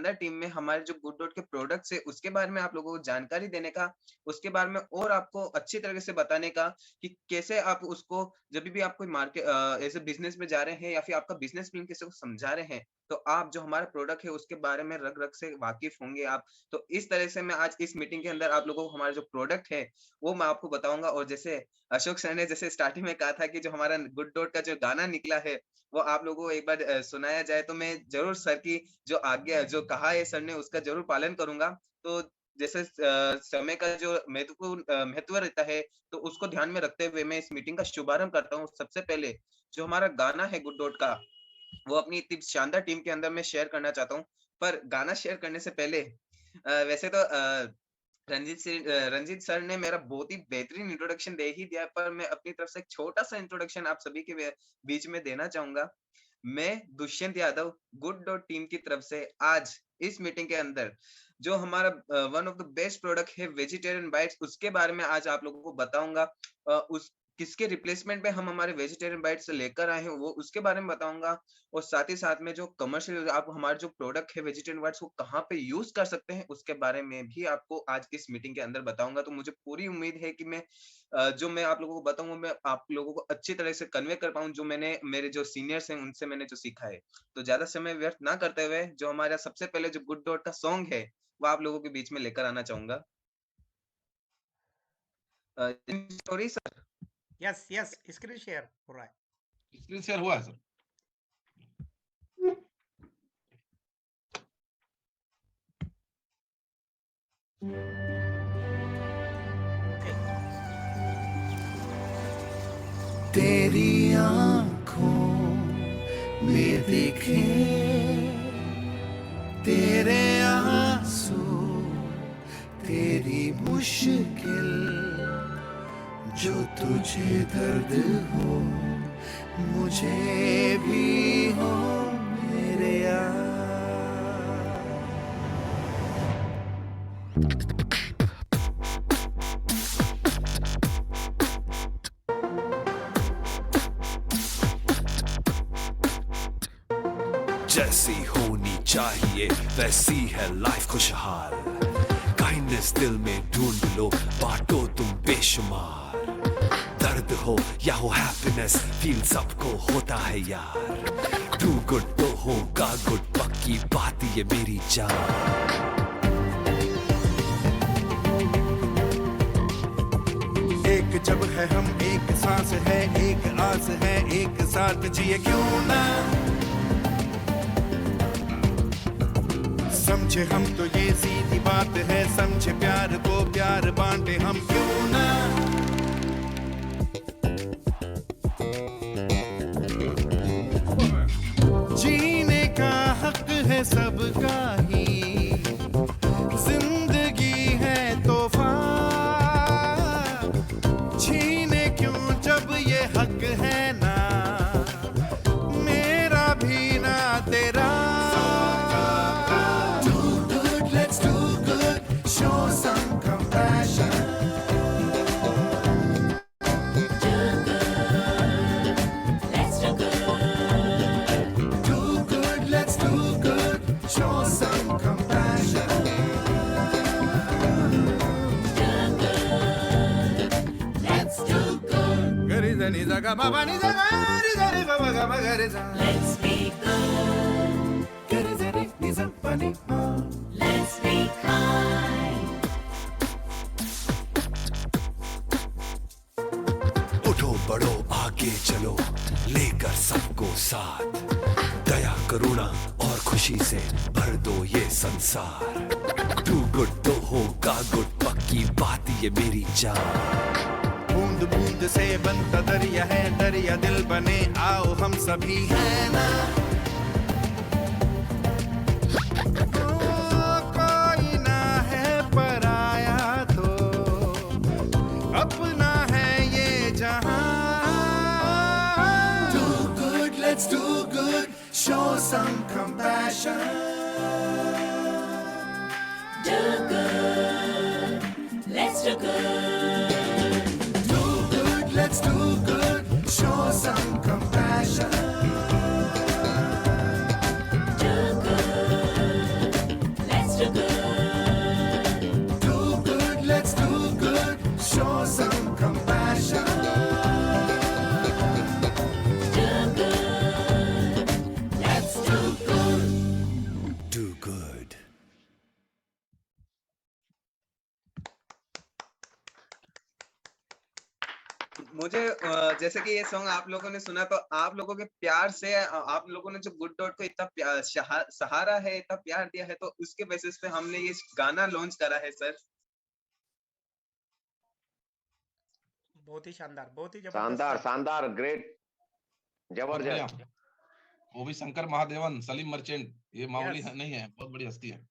शानदार टीम में हमारे जो गुड डॉट के प्रोडक्ट्स है उसके बारे में आप लोगों को जानकारी देने का, उसके बारे में और आपको अच्छी तरीके से बताने का कि कैसे आप उसको जब भी आप कोई मार्केट ऐसे बिजनेस में जा रहे हैं या फिर आपका बिजनेस प्लान किसी को समझा रहे हैं, तो आप जो हमारा प्रोडक्ट है उसके बारे में रग-रग से वाकिफ होंगे आप। तो इस तरह से मैं आज इस मीटिंग के अंदर आप लोगों को हमारा जो प्रोडक्ट है वो मैं आपको बताऊँगा। और जैसे अशोक सर ने जैसे स्टार्टिंग में कहा था कि जो हमारा गुड डॉट का जो गाना निकला है वो आप लोगों को एक बार सुनाया जाए, तो मैं ज़रूर सर की जो आज्ञा जो कहा है सर ने उसका ज़रूर पालन करूँगा। तो जैसे समय का जो महत्व रहता है, तो उसको ध्यान में रखते हुए मैं इस मीटिंग का शुभारंभ करता हूँ। सबसे पहले जो हमारा गाना है गुड डॉट का, वो अपनी इतनी शानदार टीम के अंदर मैं शेयर करना चाहता हूँ। पर गाना शेयर करने से पहले वैसे तो रंजीत सर ने मेरा बहुत ही बेहतरीन इंट्रोडक्शन दे ही दिया, पर मैं अपनी तरफ से एक छोटा-सा इंट्रोडक्शन आप सभी के बीच में देना चाहूँगा। मैं Dushyant Yadav good dot team की तरफ से आज इस मीटिंग के अंदर जो हमारा one of the best product है वेजिटेरियन बाइट्स, उसके बारे में आज आप लोगों को बताऊँगा। उस किसके रिप्लेसमेंट में हम हमारे वेजिटेरियन बाइट्स लेकर आए हैं वो उसके बारे में बताऊँगा। और साथ ही साथ में जो कमर्शियल आप हमारा जो प्रोडक्ट है वेजिटेरियन बाइट्स वो कहाँ पे यूज़ कर सकते हैं उसके बारे में भी आपको आज इस मीटिंग के अंदर बताऊँगा। तो मुझे पूरी उम्मीद है कि मैं जो मैं आप लोगों को बताऊँगा मैं आप लोगों को अच्छी तरह से कन्वे कर पाऊँ, जो मैंने मेरे जो सीनियर्स हैं उनसे मैंने जो सीखा है। तो ज़्यादा समय व्यर्थ ना करते हुए जो हमारा सबसे पहले जो गुड डॉट का सॉन्ग है, वो आप लोगों के बीच में लेकर आना चाहूँगा। Sorry sir. Yes yes screen share हो रहा है। स्क्रीन शेयर हुआ है सर। तेरी आंखों में दिखे तेरे आंसू, तेरी मुश्किल, जो तुझे दर्द हो मुझे भी हो मेरे यार। जैसी होनी चाहिए वैसी है लाइफ खुशहाल, काइंडनेस दिल में ढूंढ लो बांटो तुम बेशुमार। दर्द हो या हो हैप्पीनेस फील सबको होता है यार, डू गुड तो होगा गुड पक्की बात ये मेरी जान। एक जब है हम एक सांस है एक आस है एक साथ जिए क्यों ना, समझे हम तो ये सीधी बात है, समझे प्यार को प्यार बांटे हम क्यों ना। जीने का हक है सबका ही, जिंदगी है तोहफा, छीने क्यों जब ये हक है ना, मेरा भी ना तेरा। Show some compassion. Do good, let's do good. Do good, let's do good. Show some compassion. Do good, let's do good. Gari zani zaga baba ni zaga ni zani baba baba gari za. Let's be good. Gari zani ni zaga ni ma. Let's be kind. उठो बढ़ो आगे चलो लेकर सबको साथ, दया करुणा और खुशी से भर दो ये संसार। डू गुड तो होगा गुड पक्की बात ये मेरी जान। बूंद बूंद से बनता दरिया है, दरिया दिल बने आओ हम सभी है ना। कोई ना है पराया तो अपना है ये जहां। Do good, let's do good. Show some compassion. Do good, let's do good. Do good, let's do good. Show some compassion. Do good, do good. Do good, let's do good. Show some compassion. Do good. Let's do good. Do good. मुझे जैसे कि ये song आप लोगों ने सुना तो आप लोगों के प्यार से आप लोगों ने जो गुड डॉट को इतना सहारा है, इतना प्यार दिया है, तो उसके बेसिस पे हमने ये गाना लॉन्च करा है सर। बहुत ही शानदार, बहुत ही शानदार जबरदस्त। शानदार ग्रेट बहुत बढ़िया। जबरदस्त। वो भी शंकर महादेवन, सलीम मर्चेंट, ये मामूली Yes. नहीं है, बहुत बड़ी हस्ती है।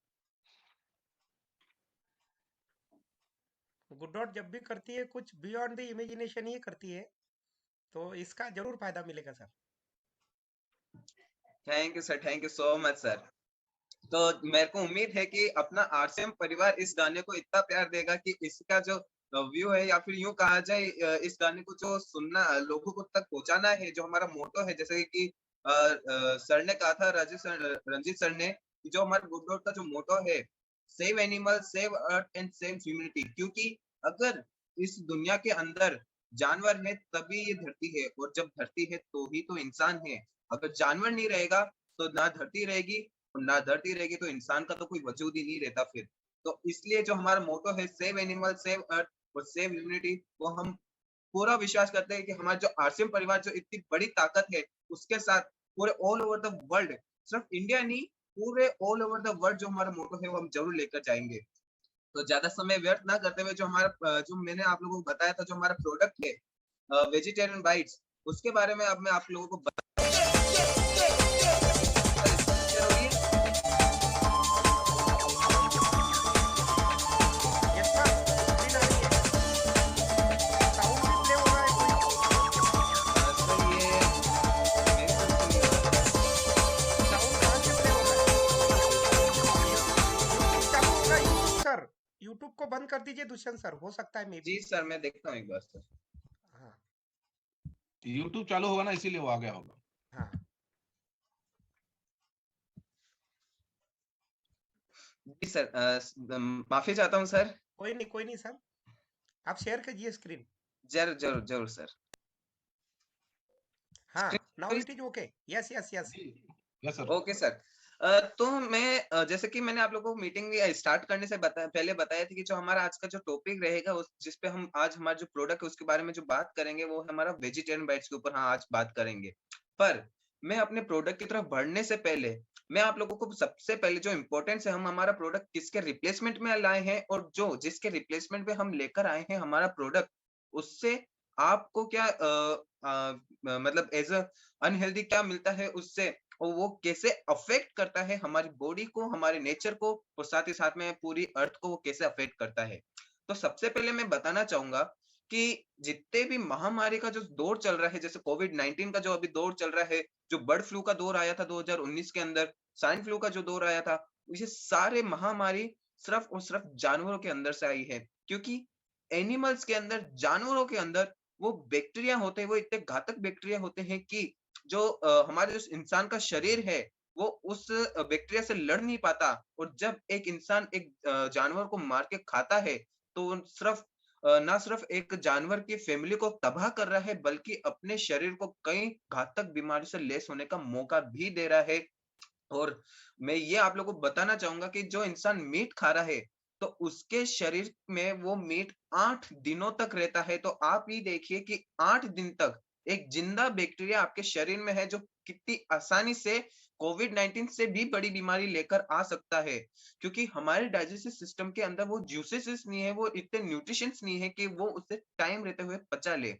गुड डॉट जब भी करती है कुछ बियॉन्ड द इमेजिनेशन ही करती है, तो इसका जरूर फायदा मिलेगा sir. Thank you sir, thank you so much sir. तो मेरे को उम्मीद है कि अपना आरसीएम परिवार इस गाने को इतना प्यार देगा कि इसका जो व्यू है, या फिर यूं कहा जाए इस गाने को जो सुनना, लोगों को तक पहुंचाना है, जो हमारा मोटो है, जैसे कि सर ने कहा था, रंजीत सर ने, कि जो हमारे गुड डॉट का जो मोटो है, save animal, save earth and save humanity. क्योंकि अगर इस दुनिया के अंदर जानवर है तभी ये धरती है, और जब धरती है तो ही तो इंसान है। अगर जानवर नहीं रहेगा तो ना धरती रहेगी, और ना धरती रहेगी तो इंसान का तो कोई वजूद ही नहीं रहता फिर। तो इसलिए जो हमारा मोटो है, सेव एनिमल, सेव अर्थ और सेव ह्यूमैनिटी, वो हम पूरा विश्वास करते हैं कि हमारा जो आरसीएम परिवार जो इतनी बड़ी ताकत है, उसके साथ पूरे ऑल ओवर द वर्ल्ड, सिर्फ इंडिया नहीं, पूरे ऑल ओवर द वर्ल्ड जो हमारा मोटो है वो हम जरूर लेकर जाएंगे। तो ज्यादा समय व्यर्थ ना करते हुए, जो हमारा जो मैंने आप लोगों को बताया था, जो हमारा प्रोडक्ट है वेजिटेरियन बाइट्स, उसके बारे में अब मैं आप लोगों को Yes, sir. स्क्रीन आ रही है। साउंड भी प्ले हो रहा है कोई? सर ये मेरे तरफ से नहीं हो रहा है। साउंड कहाँ से प्ले हो रहा है? चालू होगा यूट्यूब सर। यूट्यूब को बंद कर दीजिए दुष्यंत सर, हो सकता है मे बी। जी सर, मैं देखता हूँ एक बार सर। हाँ यूट्यूब चालू होगा ना, इसीलिए वो आ गया होगा। हाँ जी सर, माफी चाहता हूँ सर। कोई नहीं सर, आप शेयर कीजिए स्क्रीन। जरूर जरूर जरूर सर। हाँ Screen now please। It is okay. Yes yes yes. Yes sir. Okay sir. तो मैं जैसे कि मैंने आप लोगों को मीटिंग स्टार्ट करने से पहले बताया था कि जो हमारा आज का जो टॉपिक रहेगा, उस जिस पे हम आज हमारा जो प्रोडक्ट है उसके बारे में जो बात करेंगे, वो हमारा वेजिटेरियन बाइट्स के ऊपर हाँ आज बात करेंगे। पर मैं अपने प्रोडक्ट की तरफ बढ़ने से पहले मैं आप लोगों को सबसे पहले जो इम्पोर्टेंस है, हम हमारा प्रोडक्ट किसके रिप्लेसमेंट में लाए हैं, और जो जिसके रिप्लेसमेंट में हम लेकर आए हैं हमारा प्रोडक्ट, उससे आपको क्या मतलब एज अ अनहेल्दी क्या मिलता है उससे, और वो कैसे अफेक्ट करता है हमारी बॉडी को, हमारे नेचर को, और साथ ही साथ में पूरी अर्थ को वो कैसे अफेक्ट करता है। तो सबसे पहले मैं बताना चाहूंगा कि जितने भी महामारी का जो दौर चल रहा है, जैसे कोविड-19 का जो अभी दौर चल रहा है, जो बर्ड फ्लू का दौर आया था 2019 के अंदर, स्वाइन फ्लू का जो दौर आया था, ये सारे महामारी सिर्फ और सिर्फ जानवरों के अंदर से आई है। क्योंकि एनिमल्स के अंदर, जानवरों के अंदर वो बैक्टीरिया होते हैं, वो इतने घातक बैक्टीरिया होते हैं कि जो हमारे जो इंसान का शरीर है, वो उस बैक्टीरिया से लड़ नहीं पाता। और जब एक इंसान एक जानवर को मार के खाता है, तो वो सिर्फ ना सिर्फ एक जानवर की फैमिली को तबाह कर रहा है, बल्कि अपने शरीर को कई घातक बीमारी से लैस होने का मौका भी दे रहा है। और मैं ये आप लोगों को बताना चाहूंगा कि जो इंसान मीट खा रहा है, तो उसके शरीर में वो मीट 8 दिनों तक रहता है। तो आप ये देखिए कि 8 दिन तक एक जिंदा बैक्टीरिया आपके शरीर में है, जो कितनी आसानी से कोविड-19 से भी बड़ी बीमारी लेकर आ सकता है। क्योंकि हमारे डाइजेस्टिव सिस्टम के अंदर वो ज्यूसेस नहीं है, वो इतने न्यूट्रिशंस नहीं है कि वो उसे टाइम रहते हुए पचा ले।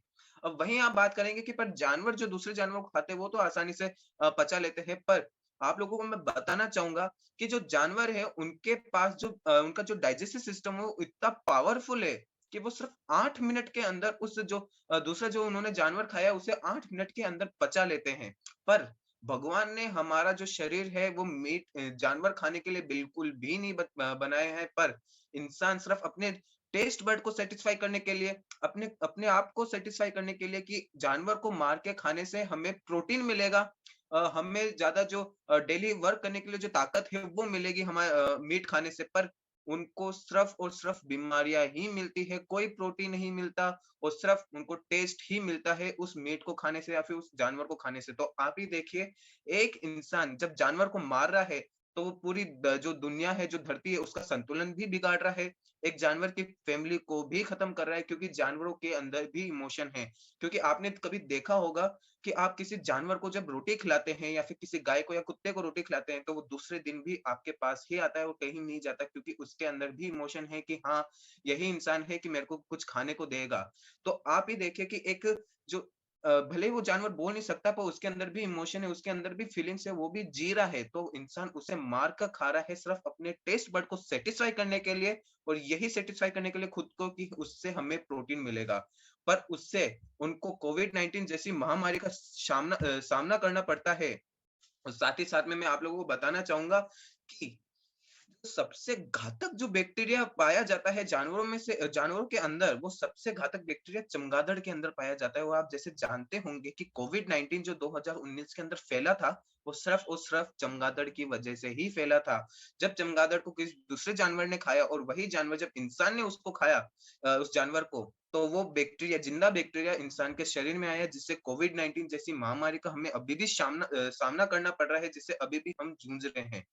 अब वहीं आप बात करेंगे कि पर जानवर जो दूसरे जानवर को खाते हैं, वो तो आसानी से पचा लेते हैं। पर आप लोगों को मैं बताना चाहूंगा कि जो जानवर है, उनके पास जो उनका जो डाइजेस्टिव सिस्टम है, वो इतना पावरफुल है कि वो सिर्फ 8 मिनट के अंदर उस जो दूसरा जो उन्होंने जानवर खाया, उसे 8 मिनट के अंदर पचा लेते हैं। पर भगवान ने हमारा जो शरीर है, वो मीट जानवर खाने के लिए बिल्कुल भी नहीं बनाया है। पर इंसान सिर्फ अपने टेस्ट बर्ड को सेटिस्फाई करने के लिए, अपने अपने आप को सेटिस्फाई करने के लिए, कि जानवर को मार के खाने से हमें प्रोटीन मिलेगा, हमें ज़्यादा जो डेली वर्क करने के लिए जो ताकत है वो मिलेगी मीट खाने से, पर उनको सिर्फ़ और सिर्फ़ बीमारियाँ ही मिलती है, कोई प्रोटीन नहीं मिलता और सिर्फ़ उनको टेस्ट ही मिलता है उस मीट को खाने से या फिर उस जानवर को खाने से। तो आप ही देखिए, एक इंसान जब जानवर को मार रहा है, तो वो पूरी जो दुनिया है, जो धरती है, उसका संतुलन भी बिगाड़ रहा है। एक जानवर की फैमिली को भी खत्म कर रहा है, क्योंकि जानवरों के अंदर भी इमोशन है। क्योंकि आपने कभी देखा होगा कि आप किसी जानवर को जब रोटी खिलाते हैं या फिर किसी गाय को या कुत्ते को रोटी खिलाते हैं, तो वो दूसरे दिन भी आपके पास ही आता है, वो कहीं नहीं जाता, क्योंकि उसके अंदर भी इमोशन है कि हाँ, यही इंसान है कि मेरे को कुछ खाने को देगा। तो आप ही देखिए कि एक जो भले ही वो जानवर बोल नहीं सकता, पर उसके अंदर भी इमोशन है, उसके अंदर भी फीलिंग्स है, वो भी जी रहा है, तो इंसान उसे मार कर खा रहा है सिर्फ अपने टेस्ट बड को सैटिस्फाई करने के लिए, और यही सैटिस्फाई करने के लिए खुद को कि उससे हमें प्रोटीन मिलेगा। पर उससे उनको कोविड-19 जैसी महामारी का सामना करना पड़ता है। और साथ ही साथ में मैं आप लोगों को बताना चाहूँगा कि सबसे घातक जो बैक्टीरिया पाया जाता है जानवरों में से, जानवरों के अंदर, वो सबसे घातक बैक्टीरिया चमगादड़ के अंदर पाया जाता है। वो आप जैसे जानते होंगे कि कोविड-19 जो 2019 के अंदर फैला था, वो सिर्फ और सिर्फ चमगादड़ की वजह से ही फैला था। जब चमगादड़ को किसी दूसरे जानवर ने खाया और वही जानवर जब इंसान ने उसको खाया, उस जानवर को, तो वो बैक्टीरिया, जिंदा बैक्टीरिया इंसान के शरीर में आया, जिससे कोविड-19 जैसी महामारी का हमें अभी भी सामना करना पड़ रहा है, जिससे अभी भी हम जूझ रहे हैं।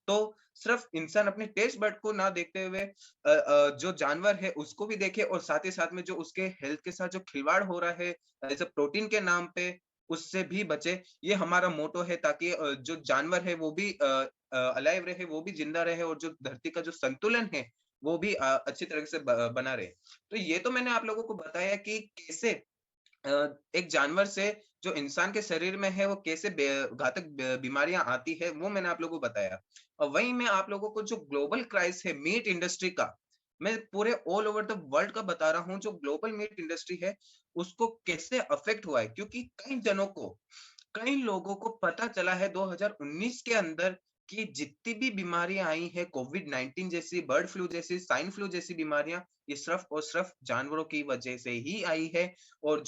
तो सिर्फ इंसान अपने टेस्ट बड को ना देखते हुए जो जानवर है उसको भी देखे, और साथ ही साथ में जो उसके हेल्थ के साथ जो खिलवाड़ हो रहा है एज़ अ प्रोटीन के नाम पे, उससे भी बचे। ये हमारा मोटो है, ताकि जो जानवर है वो भी अलाइव रहे, वो भी जिंदा रहे, और जो धरती का जो संतुलन है वो भी अच्छी तरह से बना रहे। तो ये तो मैंने आप लोगों को बताया कि कैसे एक जानवर से जो इंसान के शरीर में है वो कैसे घातक बीमारियां आती है, वो मैंने आप लोगों को बताया। और वहीं मैं आप लोगों को जो ग्लोबल क्राइसिस है मीट इंडस्ट्री का, मैं पूरे ऑल ओवर द वर्ल्ड का बता रहा हूँ। जो ग्लोबल मीट इंडस्ट्री है उसको कैसे अफेक्ट हुआ है, क्योंकि कई लोगों को पता चला है 2019 के अंदर कि जितनी भी बीमारियां आई है, कोविड-19 जैसी, बर्ड फ्लू जैसी, स्वाइन फ्लू जैसी बीमारियां, ये सिर्फ और सिर्फ जानवरों की वजह से ही आई है। और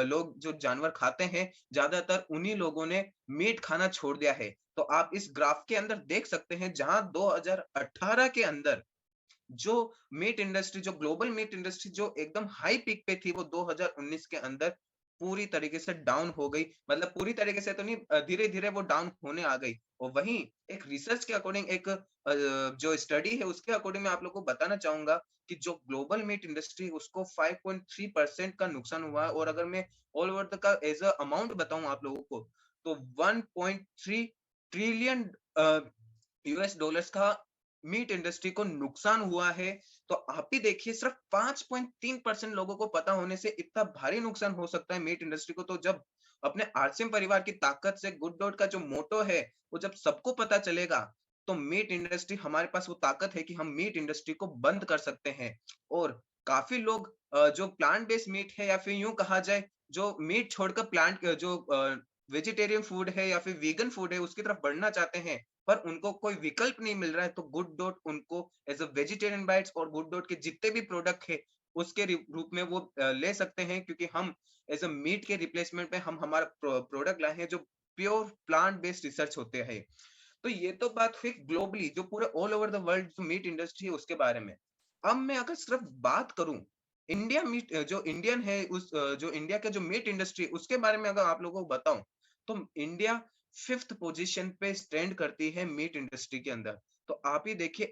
लोग जो जानवर खाते हैं, ज्यादातर उन्हीं लोगों ने मीट खाना छोड़ दिया है। तो आप इस ग्राफ के अंदर देख सकते हैं, जहां 2018 के अंदर जो मीट इंडस्ट्री, जो ग्लोबल मीट इंडस्ट्री जो एकदम हाई पीक पे थी, वो 2019 के अंदर पूरी तरीके से डाउन हो गई। मतलब पूरी तरीके से तो नहीं, धीरे-धीरे वो डाउन होने आ गई। और वहीं एक रिसर्च के अकॉर्डिंग, एक जो स्टडी है उसके अकॉर्डिंग मैं आप लोगों को बताना चाहूँगा कि जो ग्लोबल मीट इंडस्ट्री, उसको 5.3% का नुकसान हुआ है। और अगर मैं ऑल ओवर द का एज़ अ अमाउंट बताऊँ आप लोगों को, तो 1.3 ट्रिलियन यूएस डॉलर्स का मीट इंडस्ट्री को नुकसान हुआ है। तो आप ही देखिए, सिर्फ 5.3% लोगों को पता होने से इतना भारी नुकसान हो सकता है मीट इंडस्ट्री को। तो जब अपने आरसीएम परिवार की ताकत से गुड डॉट का जो मोटो है, वो जब सबको पता चलेगा, तो मीट इंडस्ट्री, हमारे पास वो ताकत है कि हम मीट इंडस्ट्री को बंद कर सकते हैं। और काफी लोग जो प्लांट बेस्ड मीट है, या फिर यूं कहा जाए जो मीट छोड़कर प्लांट जो वेजिटेरियन फूड है या फिर वीगन फूड है, उसकी तरफ बढ़ना चाहते हैं, पर उनको कोई विकल्प नहीं मिल रहा है, तो गुड डॉट उनको एज अ वेजिटेरियन बाइट्स और गुड डॉट के जितने भी प्रोडक्ट है उसके रूप में वो ले सकते हैं, क्योंकि हम एज अ मीट के रिप्लेसमेंट में हम हमारा प्रोडक्ट लाए हैं जो प्योर प्लांट बेस्ड रिसर्च होते हैं। तो ये तो बात हुई ग्लोबली, जो पूरे ऑल ओवर द वर्ल्ड जो मीट इंडस्ट्री है उसके बारे में। अब मैं अगर सिर्फ बात करूं इंडिया मीट, जो इंडियन है, जो इंडिया के जो मीट इंडस्ट्री, उसके बारे में अगर आप लोगों को बताऊं, तो इंडिया 5th पोजीशन पे स्टैंड करती है मीट इंडस्ट्री के अंदर। तो आप ही देखिए,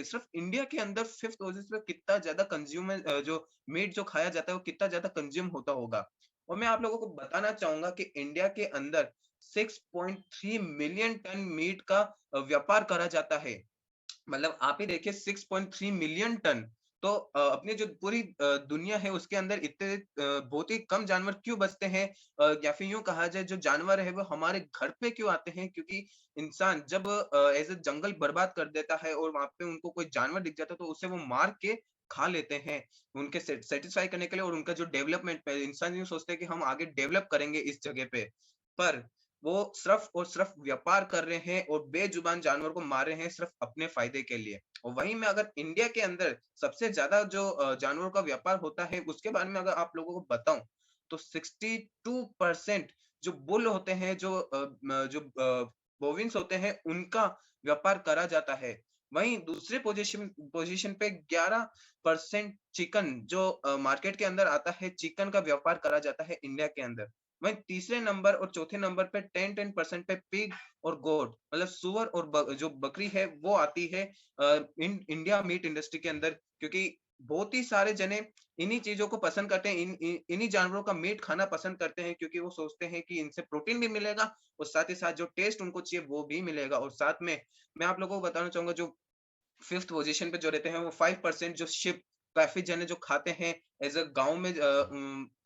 सिर्फ इंडिया के अंदर 5th पोजीशन पे कितना ज्यादा कंज्यूमर, जो मीट जो खाया जाता है, वो कितना ज्यादा कंज्यूम होता होगा। और मैं आप लोगों को बताना चाहूंगा कि इंडिया के अंदर 6.3 मिलियन टन मीट का व्यापार करा जाता है। मतलब आप ही देखिए, 6.3 मिलियन टन। तो अपनी जो पूरी दुनिया है उसके अंदर इतने बहुत ही कम जानवर क्यों बचते हैं, या फिर यूं कहा जाए जो जानवर है वो हमारे घर पे क्यों आते हैं, क्योंकि इंसान जब ऐसे जंगल बर्बाद कर देता है और वहां पे उनको कोई जानवर दिख जाता है, तो उसे वो मार के खा लेते हैं उनके सेटिस्फाई करने के लिए। और उनका जो डेवलपमेंट पे इंसान यूं सोचते हैं कि हम आगे डेवलप करेंगे इस जगह पे, पर वो सिर्फ और सिर्फ व्यापार कर रहे हैं और बेजुबान जानवर को मार रहे हैं सिर्फ अपने फायदे के लिए। और वहीं में अगर इंडिया के अंदर सबसे ज्यादा जो जानवरों का व्यापार होता है, उसके बारे में अगर आप लोगों को बताऊं, तो 62% जो बुल होते हैं, जो बोविन्स होते हैं, उनका व्यापार करा जाता है। वहीं दूसरे पोजीशन पोजीशन पे 11% चिकन जो मार्केट के अंदर आता है, चिकन का व्यापार करा जाता है इंडिया के अंदर। वहीं तीसरे नंबर और चौथे नंबर पे 10% पे पिग और गोट मतलब सुअर और जो बकरी है वो आती है इंडिया मीट इंडस्ट्री के अंदर, क्योंकि बहुत ही सारे जने इन्हीं चीजों को पसंद करते हैं, इन्हीं जानवरों का मीट खाना पसंद करते हैं, क्योंकि वो सोचते हैं कि इनसे प्रोटीन भी मिलेगा और साथ ही साथ जो टेस्ट उनको चाहिए वो भी मिलेगा। और साथ में मैं आप लोगों को बताना चाहूंगा, जो फिफ्थ पोजीशन पे जो रहते हैं वो 5% जो शिप काफी जने जो खाते हैं एज अ गाँव में,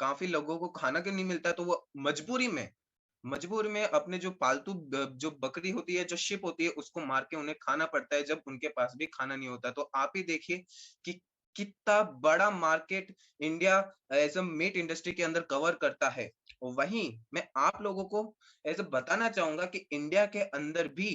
काफी लोगों को खाना क्यों नहीं मिलता, तो वो मजबूरी में अपने जो पालतू जो बकरी होती है, जो शिप होती है, उसको मार के उन्हें खाना पड़ता है जब उनके पास भी खाना नहीं होता। तो आप ही देखिए कि कितना बड़ा market India as a meat industry के अंदर कवर करता है। और वहीं मैं आप लोगों को ऐसे बताना चाहूंगा कि इंडिया के अंदर भी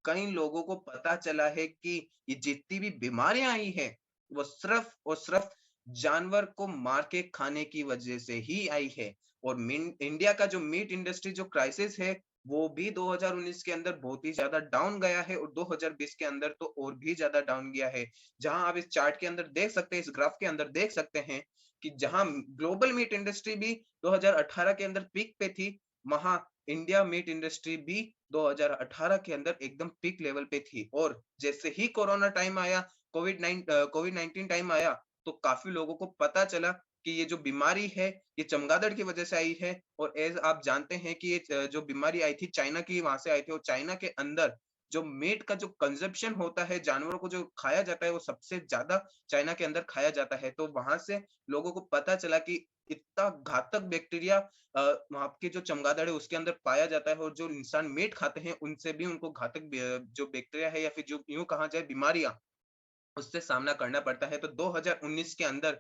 कई लोगों को पता चला है कि ये जितनी भी बीमारियां आई है वो सिर्फ और सिर्फ जानवर को मार के खाने की वजह से ही आई है। और इंडिया का जो मीट इंडस्ट्री जो क्राइसिस है वो भी 2019 के अंदर बहुत ही ज्यादा डाउन गया है और 2020 के अंदर तो और भी ज्यादा डाउन गया है। जहां आप इस चार्ट के अंदर देख सकते हैं, इस ग्राफ के अंदर देख सकते हैं कि जहां ग्लोबल मीट इंडस्ट्री भी 2018 के अंदर पीक पे थी, वहां इंडिया मीट इंडस्ट्री भी 2018 के अंदर एकदम पीक लेवल पे थी। और जैसे ही कोरोना टाइम आया, कोविड 19 टाइम आया, तो काफी लोगों को पता चला कि ये जो बीमारी है ये चमगादड़ की वजह से आई है। और एज आप जानते हैं कि ये जो बीमारी आई थी चाइना की, वहां से आई थी, और चाइना के अंदर जो मीट का जो कंजप्शन होता है, जानवरों को जो खाया जाता है, वो सबसे ज्यादा चाइना के अंदर खाया जाता है। तो वहां से लोगों को पता चला कि इतना घातक बैक्टीरिया वहां के जो चमगादड़ है उसके अंदर पाया जाता है, और जो इंसान मीट खाते हैं उनसे भी उनको घातक जो बैक्टीरिया है या फिर जो यूं कहा जाए बीमारियां, उससे सामना करना पड़ता है। तो 2019 के अंदर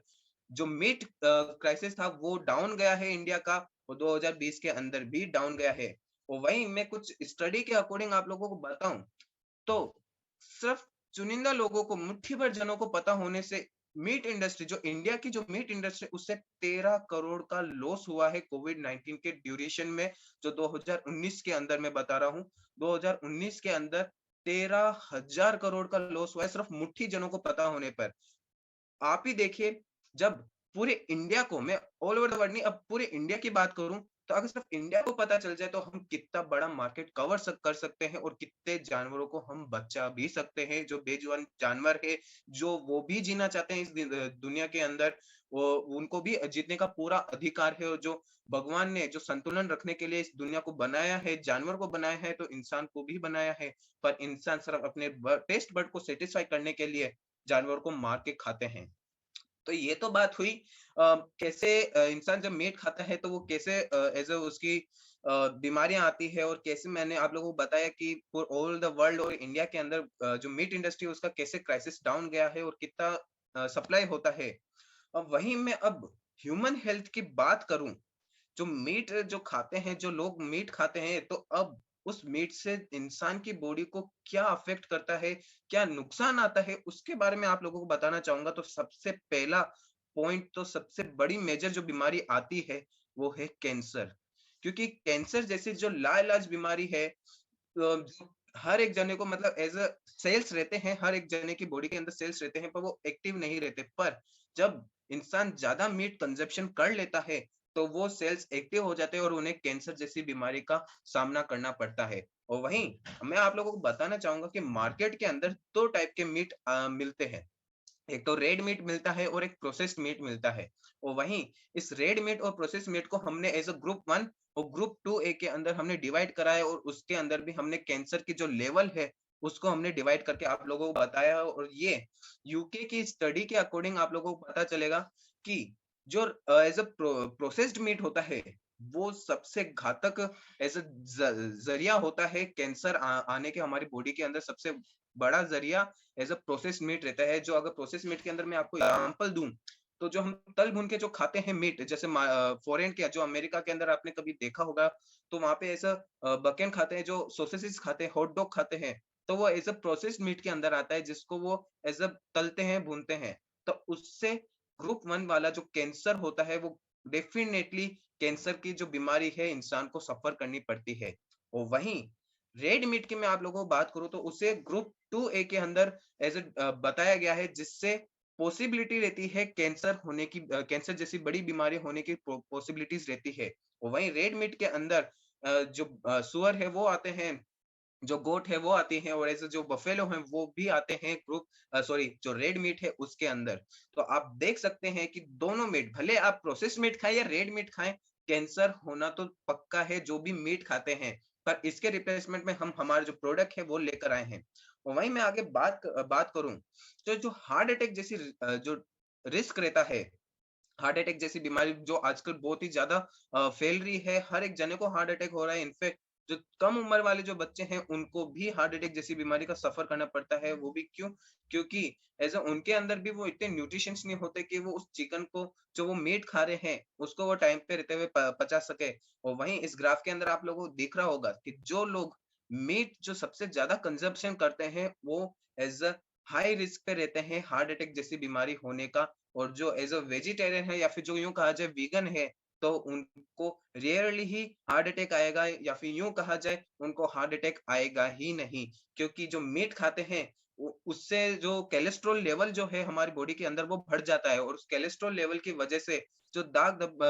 जो मीट क्राइसिस था वो डाउन गया है इंडिया का, और 2020 के अंदर भी डाउन गया है। और वहीं मैं कुछ स्टडी के अकॉर्डिंग आप लोगों को बताऊं तो सिर्फ चुनिंदा लोगों को, मुट्ठी भर जनों को पता होने से मीट इंडस्ट्री, जो इंडिया की जो मीट इंडस्ट्री, उससे 13 करोड़ का लॉस हुआ है कोविड 19 के ड्यूरेशन में। जो 2019 के अंदर मैं बता रहा हूँ, 2019 के अंदर 13,000 करोड़ का लॉस हुआ है सिर्फ मुट्ठी जनों को पता होने पर। आप ही देखिए, जब पूरे इंडिया को, मैं ऑल ओवर द वर्ल्ड नहीं, अब पूरे इंडिया की बात करूं, तो अगर सिर्फ इंडिया को पता चल जाए तो हम कितना बड़ा मार्केट कर सकते हैं और कितने जानवरों को हम बचा भी सकते हैं। जो बेजुबान जानवर है, जो वो भी जीना चाहते हैं इस दुनिया के अंदर, वो उनको भी जीने का पूरा अधिकार है। और जो भगवान ने जो संतुलन रखने के लिए इस दुनिया को बनाया है, जानवर को बनाया है, तो इंसान को भी बनाया है। पर इंसान सिर्फ अपने टेस्ट बर्ड को सेटिस्फाई करने के लिए जानवर को मार के खाते हैं। तो ये तो बात हुई कैसे इंसान जब मीट खाता है तो वो कैसे एज अ उसकी बीमारियां आती है, और कैसे मैंने आप लोगों को बताया कि फॉर ऑल द वर्ल्ड और इंडिया के अंदर जो मीट इंडस्ट्री है उसका कैसे क्राइसिस डाउन गया है और कितना सप्लाई होता है। अब वहीं मैं अब ह्यूमन हेल्थ की बात करूं, जो मीट जो खाते हैं, जो लोग मीट खाते हैं, तो अब उस मीट से इंसान की बॉडी को क्या अफेक्ट करता है, क्या नुकसान आता है, उसके बारे में आप लोगों को बताना चाहूंगा। तो सबसे पहला पॉइंट, तो सबसे बड़ी मेजर जो बीमारी आती है वो है कैंसर। क्योंकि कैंसर जैसी जो लाइलाज बीमारी है, जो हर एक जने को मतलब एज अ सेल्स रहते हैं, हर एक जने की बॉडी के अंदर सेल्स रहते हैं, पर वो एक्टिव नहीं रहते। पर जब इंसान ज्यादा मीट कंजप्शन कर लेता है तो वो सेल्स एक्टिव हो जाते हैं और उन्हें कैंसर जैसी बीमारी का सामना करना पड़ता है। और वहीं मैं आप लोगों को बताना चाहूंगा कि मार्केट के अंदर दो टाइप के मीट मिलते हैं। एक तो रेड मीट मिलता है और एक प्रोसेस्ड मीट मिलता है। और वहीं इस रेड मीट और प्रोसेस्ड मीट को हमने एज अ ग्रुप 1 और ग्रुप 2A के अंदर हमने डिवाइड करा है, और उसके अंदर भी हमने कैंसर की जो लेवल है उसको हमने डिवाइड करके आप लोगों को बताया है। और ये यूके की स्टडी के अकॉर्डिंग आप लोगों को पता चलेगा कि जो एज अ प्रोसेस्ड मीट होता है वो सबसे घातक एज अ जरिया होता है कैंसर आने के हमारी बॉडी के अंदर। सबसे बड़ा जरिया एज अ प्रोसेस्ड मीट रहता है। जो अगर प्रोसेस्ड मीट के अंदर मैं आपको एग्जांपल दूं, तो जो हम तल भून के जो खाते हैं मीट, जैसे फॉरेन के जो अमेरिका के अंदर आपने कभी देखा होगा, तो वहां पे ऐसा बकेन खाते हैं, जो सोसेसेस खाते हैं, हॉट डॉग खाते हैं, तो वो एज अ प्रोसेस्ड मीट के अंदर आता है, जिसको वो एज अ तलते हैं, भूनते हैं। तो उससे ग्रुप 1 वाला जो कैंसर होता है वो डेफिनेटली कैंसर की जो बीमारी है इंसान को सफर करनी पड़ती है। और वहीं रेड मीट की मैं आप लोगों को बात करूं तो उसे ग्रुप 2A के अंदर बताया गया है, जिससे पॉसिबिलिटी रहती है कैंसर होने की, कैंसर जैसी बड़ी बीमारी होने की पॉसिबिलिटीज रहती है। और वहीं रेड मीट के अंदर जो सुअर है वो आते हैं, जो गोट है वो आती हैं, और ऐसे जो बफेलो हैं वो भी आते हैं ग्रुप, सॉरी, जो रेड मीट है उसके अंदर। तो आप देख सकते हैं कि दोनों मीट, भले आप प्रोसेस मीट खाएं या रेड मीट खाएं, कैंसर होना तो पक्का है जो भी मीट खाते हैं। पर इसके रिप्लेसमेंट में हम हमारे जो प्रोडक्ट है वो लेकर आए हैं। और वहीं मैं आगे बात करूं तो जो हार्ट अटैक जैसी जो रिस्क रहता है, हार्ट अटैक जैसी बीमारी जो आजकल बहुत ही ज्यादा फैल रही है, हर एक जने को हार्ट अटैक हो रहा है। इनफैक्ट जो कम उम्र वाले जो बच्चे हैं उनको भी हार्ट अटैक जैसी बीमारी का सफर करना पड़ता है। वो भी क्यों? क्योंकि ऐसा उनके अंदर भी वो इतने न्यूट्रिशंस नहीं होते कि वो उस चिकन को, जो वो मीट खा रहे हैं, उसको वो टाइम पे रहते हुए पचा सके। और वहीं इस ग्राफ के अंदर आप लोगों को दिख रहा होगा कि जो लोग मीट जो सबसे ज्यादा कंजम्पशन करते हैं वो एज अ हाई रिस्क पे रहते हैं हार्ट अटैक जैसी बीमारी होने का। और जो एज अ वेजिटेरियन है या फिर जो यूं कहा जाए वीगन है, तो उनको रेयरली ही हार्ट अटैक आएगा, या फिर यूं कहा जाए उनको हार्ट अटैक आएगा ही नहीं। क्योंकि जो मीट खाते हैं उससे जो कोलेस्ट्रॉल लेवल जो है हमारी बॉडी के अंदर वो बढ़ जाता है, और उस कोलेस्ट्रॉल लेवल की वजह से जो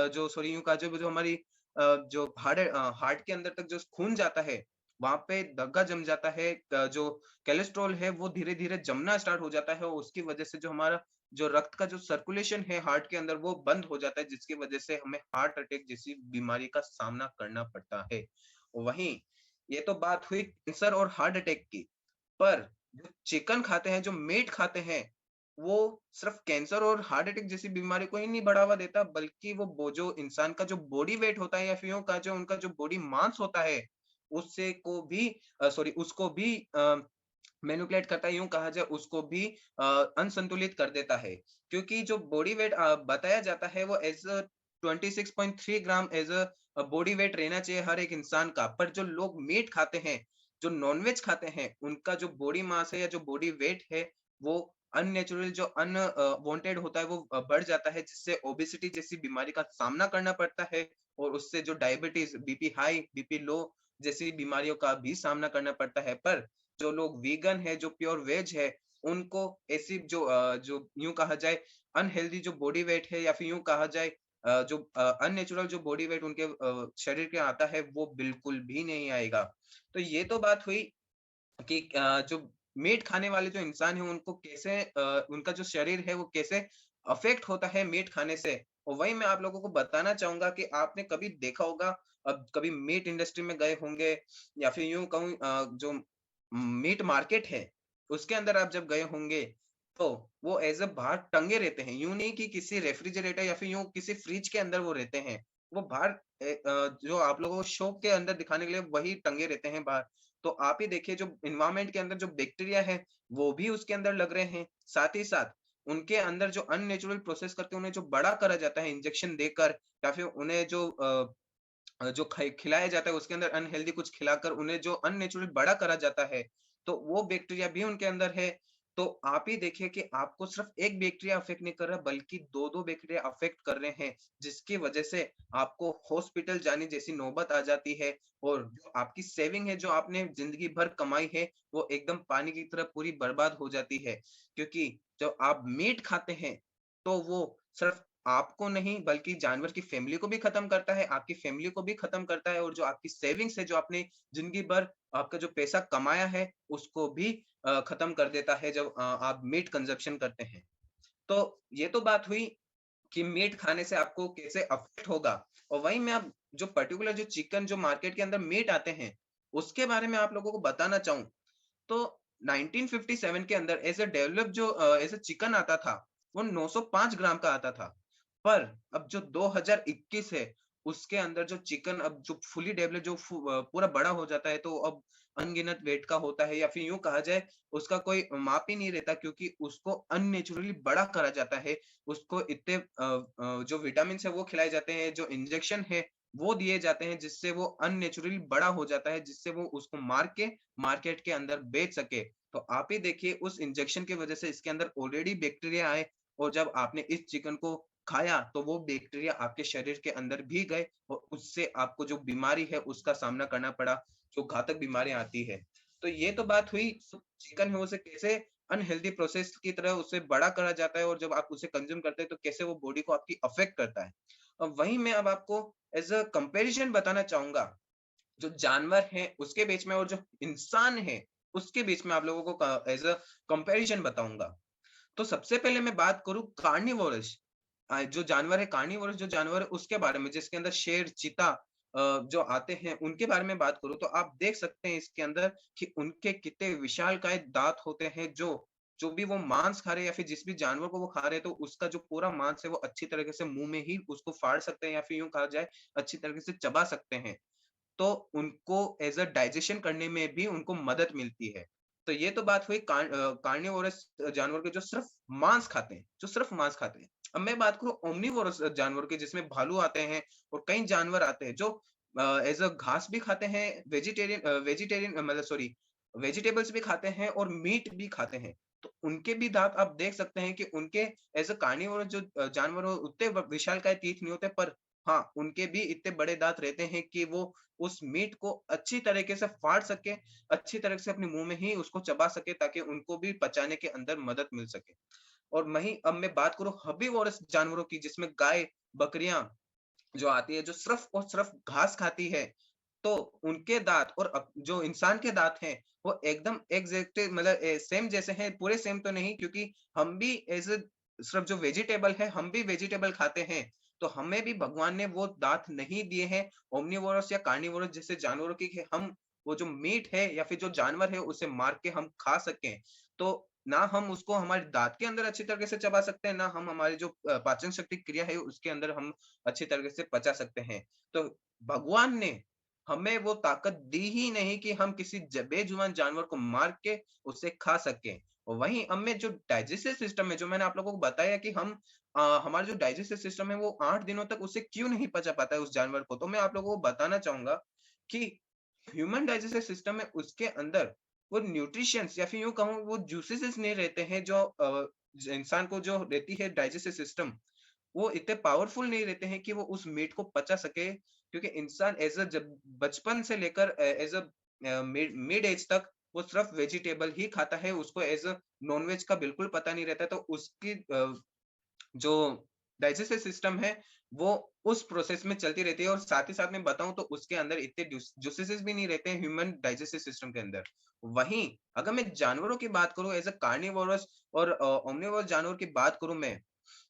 जो सॉरी यूं कहा जाए जो हमारी जो हार्ट के अंदर तक जो खून जाता है वहां पे दगा जम जाता है। जो कोलेस्ट्रॉल है वो धीरे धीरे जमना स्टार्ट हो जाता है, और उसकी वजह से जो हमारा जो रक्त का जो सर्कुलेशन है हार्ट के अंदर वो बंद हो जाता है, जिसकी वजह से हमें हार्ट अटैक जैसी बीमारी का सामना करना पड़ता है। वहीं ये तो बात हुई कैंसर और हार्ट अटैक की। पर जो चिकन खाते हैं, जो मीट खाते हैं, वो सिर्फ कैंसर और हार्ट अटैक जैसी बीमारी को ही नहीं बढ़ावा देता, बल्कि वो जो इंसान का जो बॉडी वेट होता है या फिर यूं कहा जो उनका जो बॉडी मास होता है, उससे को भी सॉरी उसको भी मैनिपुलेट करता है, यूं कहा जाए उसको भी अनसंतुलित कर देता है। क्योंकि जो बॉडी वेट बताया जाता है वो as 26.3 gram as a body weight रहना चाहिए हर एक इंसान का। पर जो लोग मीट खाते हैं, जो नॉनवेज खाते हैं, उनका जो बॉडी मास है या जो बॉडी वेट है वो अननेचुरल जो अनवांटेड होता है वो बढ़ जाता है, जिससे ओबेसिटी जैसी बीमारी का सामना करना पड़ता है। और उससे जो diabetes, BP high, BP low जैसी बीमारियों का भी सामना करना पड़ता है। पर जो लोग वीगन है, जो प्योर वेज है, उनको ऐसी जो यूं कहा जाए अनहेल्दी जो बॉडी वेट है, या फिर यूं कहा जाए जो अननेचुरल जो बॉडी वेट उनके शरीर के आता है वो बिल्कुल भी नहीं आएगा। तो ये तो बात हुई कि जो मीट खाने वाले जो इंसान है उनको कैसे उनका जो शरीर है वो कैसे अफेक्ट होता है मीट खाने से। और वही मैं आप लोगों को बताना चाहूंगा कि आपने कभी देखा होगा, अब कभी मीट इंडस्ट्री में गए होंगे, या फिर यूं कहूँ जो मीट मार्केट है उसके अंदर आप जब गए होंगे, तो वो एज अ बाहर टंगे रहते हैं। यूं नहीं कि किसी रेफ्रिजरेटर या फिर यूं किसी फ्रिज के अंदर वो रहते हैं, वो बाहर जो आप लोगों को शो के अंदर दिखाने के लिए वही टंगे रहते हैं बाहर। तो आप ही देखिए जो एनवायरनमेंट के अंदर जो बैक्टीरिया है वो भी उसके अंदर लग रहे हैं। साथ ही साथ उनके अंदर जो अननेचुरल प्रोसेस करके उन्हें जो बड़ा करा जाता है इंजेक्शन देकर, या फिर उन्हें जो खिलाया जाता है उसके अंदर अनहेल्दी कुछ खिलाकर उन्हें जो अननेचुरल बड़ा करा जाता है, तो वो बैक्टीरिया भी उनके अंदर है। तो आप ही देखिए कि आपको सिर्फ एक बैक्टीरिया अफेक्ट नहीं कर रहा बल्कि दो दो बैक्टीरिया अफेक्ट कर रहे हैं, जिसकी वजह से आपको हॉस्पिटल जाने जैसी नौबत आ जाती है। और जो आपकी सेविंग है, जो आपने जिंदगी भर कमाई है, वो एकदम पानी की तरह पूरी बर्बाद हो जाती है। क्योंकि जब आप मीट खाते हैं तो वो सिर्फ आपको नहीं बल्कि जानवर की फैमिली को भी खत्म करता है, आपकी फैमिली को भी खत्म करता है, और जो आपकी सेविंग्स है, जो आपने जिंदगी भर आपका जो पैसा कमाया है, उसको भी खत्म कर देता है जब आप मीट कंजप्शन करते हैं। तो ये तो बात हुई कि मीट खाने से आपको कैसे अफेक्ट होगा। और वहीं मैं अब जो पर्टिकुलर जो चिकन जो मार्केट के अंदर मीट आते हैं, उसके बारे में आप लोगों को बताना चाहूँ तो 1957 के अंदर ऐसे डेवलप जो ऐसे चिकन आता था, वो 905 ग्राम का आता था। पर अब जो 2021 है, उसके अंदर जो चिकन अब जो फुली डेवलप जो पूरा बड़ा हो जाता है, तो अब अनगिनत वेट का होता है, या फिर यूं कहा जाए उसका कोई माप ही नहीं रहता, क्योंकि उसको अननेचुरली बड़ा करा जाता है। उसको इतने जो विटामिन है वो खिलाए जाते हैं, जो इंजेक्शन है वो दिए जाते हैं, जिससे वो अननेचुरली बड़ा हो जाता है, जिससे वो उसको मार के मार्केट के अंदर बेच सके। तो आप ही देखिए उस इंजेक्शन की वजह से इसके अंदर ऑलरेडी बैक्टीरिया आए, और जब आपने इस चिकन को खाया तो वो बैक्टीरिया आपके शरीर के अंदर भी गए और उससे आपको जो बीमारी है उसका सामना करना पड़ा, जो घातक बीमारियाँ आती है। तो ये तो बात हुई चिकन है उसे कैसे अनहेल्दी प्रोसेस की तरह उसे बड़ा करा जाता है और जब आप उसे कंज्यूम करते हैं तो कैसे वो बॉडी को आपकी अफेक्ट करता है। वहीं मैं अब आपको एज़ अ कंपैरिज़न बताना चाहूँगा, जो जानवर है उसके बीच में और जो इंसान है, उसके बीच में आप लोगों को एज़ अ कंपैरिज़न बताऊँगा। तो सबसे पहले मैं बात करूँ कार्निवोरस जो जानवर है कार्निवोरस जो जानवर है उसके बारे में जिसके अंदर शेर, चीता जो आते हैं उनके बारे में बात करूँ तो आप देख सकते हैं इसके अंदर कि उनके कितने विशालकाय दाँत होते हैं जो जो भी वो मांस खा रहे हैं या फिर जिस भी जानवर को वो खा रहे हैं तो उसका जो पूरा मांस है वो अच्छी तरीके से मुँह में ही उसको फाड़ सकते हैं या फिर यूँ कहा जाए अच्छी तरीके से चबा सकते हैं। तो उनको एज़ अ डाइजेशन करने में भी उनको मदद मिलती है। तो ये तो बात हुई कार्निवोरस जानवर के जो सिर्फ़ मांस खाते हैं, जो सिर्फ़ मांस खाते हैं। अब मैं बात करूँ ओमनीवोरस जानवर की जिसमें भालू आते हैं और कई जानवर आते हैं जो एज़ अ घास भी खाते हैं, वेजिटेरियन मतलब सॉरी वेजिटेबल्स भी खाते हैं और मीट भी खाते हैं। तो उनके भी दाँत आप देख सकते हैं कि उनके एज़ अ कार्निवोरस जो जानवर हो उतने विशालकाय तीत नहीं होते पर हाँ, उनके भी इतने बड़े दाँत रहते हैं कि वो उस मीट को अच्छी तरीके से फाड़ सके, अच्छी तरह से अपने मुँह में ही उसको चबा सके ताकि उनको भी पचाने के अंदर मदद मिल सके। और वहीं अब मैं बात करूँ हर्बीवोरस जानवरों की जिसमें गाय, बकरियाँ जो आती है, जो सिर्फ़ और सिर्फ़ घास खाती है, तो उनके दाँत और जो इंसान के दाँत हैं, वो एकदम एग्ज़ैक्ट मतलब सेम जैसे हैं, पूरे सेम तो नहीं क्योंकि हम भी एज़ अ सिर्फ़ जो वेजिटेबल है, हम भी वेजिटेबल खाते हैं, तो हमें भी भगवान ने वो दाँत नहीं दिए हैं ओमनीवोरस या कार्निवोरस जैसे जानवरों की कि हम वो जो मीट है या फिर जो जानवर है, उसे मार के हम खा सकें। तो ना हम उसको हमारे दाँत के अंदर अच्छी तरीके से चबा सकते हैं, ना हम हमारी जो पाचन शक्ति क्रिया है, उसके अंदर हम अच्छी तरीके से पचा सकते हैं। तो भगवान ने हमें वो ताकत दी ही नहीं कि हम किसी बेजुबान जानवर को मार के उसे खा सकें। और वहीं अब मैं जो डाइजेस्टिव सिस्टम है, जो मैंने आप लोगों को बताया कि हम हमारा जो डाइजेस्टिव सिस्टम है वो 8 दिनों तक उसे क्यों नहीं पचा पाता है उस जानवर को। तो मैं आप लोगों को बताना चाहूँगा कि ह्यूमन डाइजेस्टिव सिस्टम में उसके अंदर वो न्यूट्रिशंस या फिर यूँ कहूँ वो जूसेस नहीं रहते हैं जो इंसान को जो रहती है डाइजेस्टिव सिस्टम वो इतने पावरफुल नहीं रहते हैं कि वो उस मीट को पचा सके क्योंकि इंसान एज अ जब बचपन से लेकर as a mid mid age तक वो सिर्फ वेजिटेबल ही खाता है उसको एज अ नॉनवेज का बिल्कुल पता नहीं रहता तो उसकी जो डाइजेस्टिव सिस्टम है वो उस प्रोसेस में चलती रहती है और साथ ही साथ मैं बताऊं तो उसके अंदर इतने जूसेस भी नहीं रहते हैं ह्यूमन डाइजेस्टिव सिस्टम के अंदर वहीं अगर मैं जानवरों की बात करूं एज अ कार्निवोरस और ओमनिवोरस जानवर की बात करूं मैं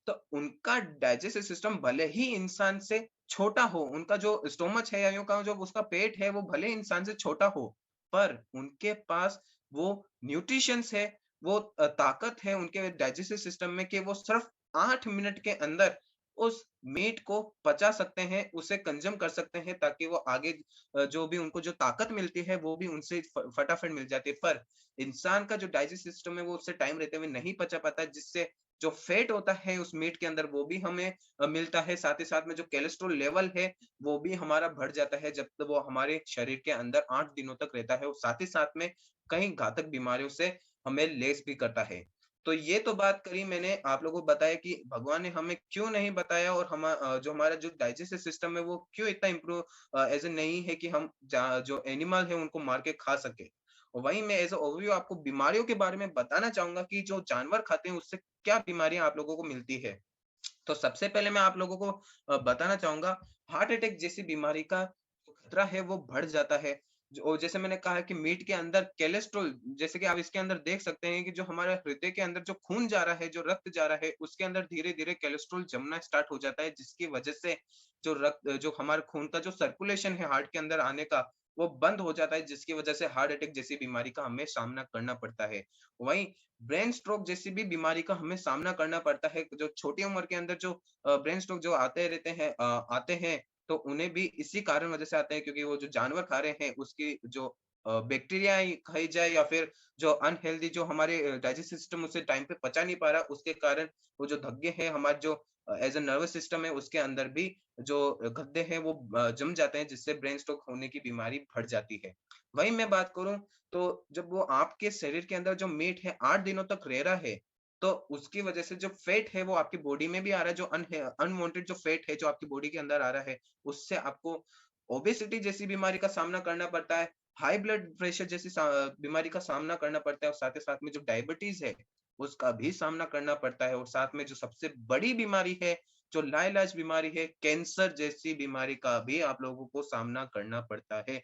तो उनका डाइजेस्टिव सिस्टम भले ही इंसान से छोटा हो, उनका जो स्टोमच है या यूँ कहूँ जो उसका पेट है वो भले इंसान से छोटा हो, पर उनके पास वो न्यूट्रिशंस है, वो ताकत है उनके डाइजेस्टिव सिस्टम में कि वो सिर्फ 8 मिनट के अंदर उस मीट को पचा सकते हैं, उसे कंज़्यूम कर सकते हैं ताकि वो आगे जो भी उनको जो ताकत मिलती है वो भी उनसे फटाफट मिल जाती है। पर इंसान का जो डाइजेस्टिव सिस्टम है वो उससे टाइम रहते हुए नहीं पचा पाता जिससे जो फैट होता है उस मीट के अंदर वो भी हमें मिलता है साथ ही साथ में जो कोलेस्ट्रॉल लेवल है वो भी हमारा बढ़ जाता है जब तक वो हमारे शरीर के अंदर 8 दिनों तक रहता है और साथ ही साथ में कई घातक बीमारियों से हमें लैस भी करता है। तो ये तो बात करी मैंने आप लोगों को बताया कि भगवान ने हमें क्यों नहीं बताया और जो हमारा जो डाइजेस्टिव सिस्टम है वो क्यों इतना इम्प्रूव एज़ नहीं है कि हम जो एनिमल है उनको मार के खा सके। और वहीं मैं एज़ अ ओवरव्यू आपको बीमारियों के बारे में बताना चाहूँगा कि जो जानवर खाते हैं उससे क्या बीमारियाँ आप लोगों को मिलती है। तो सबसे पहले मैं आप लोगों को बताना चाहूँगा हार्ट अटैक जैसी बीमारी का जो खतरा है वो बढ़ जाता है। और जैसे मैंने कहा कि मीट के अंदर कोलेस्ट्रॉल जैसे कि आप इसके अंदर देख सकते हैं कि जो हमारे हृदय के अंदर जो खून जा रहा है, जो रक्त जा रहा है, उसके अंदर धीरे-धीरे कोलेस्ट्रॉल जमना स्टार्ट हो जाता है जिसकी वजह से जो हमारे खून का जो सर्कुलेशन है हार्ट के अंदर आने का, वो बंद हो जाता है जिसकी वजह से हार्ट अटैक जैसी बीमारी का हमें सामना करना पड़ता है। वहीं ब्रेन स्ट्रोक जैसी भी बीमारी का हमें सामना करना पड़ता है। जो छोटी उम्र के अंदर जो ब्रेन स्ट्रोक जो आते रहते हैं आते हैं, तो उन्हें भी इसी कारण वजह से आते हैं क्योंकि वो जो जानवर खा रहे हैं उसकी जो बैक्टीरिया ही खाई जाए या फिर जो अनहेल्दी जो हमारे डाइजेस्टिव सिस्टम उसे टाइम पे पचा नहीं पा रहा, उसके कारण वो जो धग्गे हैं हमारे जो एज़ अ नर्वस सिस्टम है उसके अंदर भी जो गड्ढे हैं वो जम जाते हैं जिससे ब्रेन स्ट्रोक होने की बीमारी बढ़ जाती है। वहीं मैं बात करूँ तो जब वो आपके शरीर के अंदर जो मीट है 8 दिनों तक रह रहा है, तो उसकी वजह से जो फैट है वो आपकी बॉडी में भी आ रहा है, जो अनवांटेड जो फैट है जो आपकी बॉडी के अंदर आ रहा है, उससे आपको ओबेसिटी जैसी बीमारी का सामना करना पड़ता है, हाई ब्लड प्रेशर जैसी बीमारी का सामना करना पड़ता है, और साथ ही साथ में जो डायबिटीज है उसका भी सामना करना पड़ता है, और साथ में जो सबसे बड़ी बीमारी है, जो लाइलाज बीमारी है, कैंसर जैसी बीमारी का भी आप लोगों को सामना करना पड़ता है।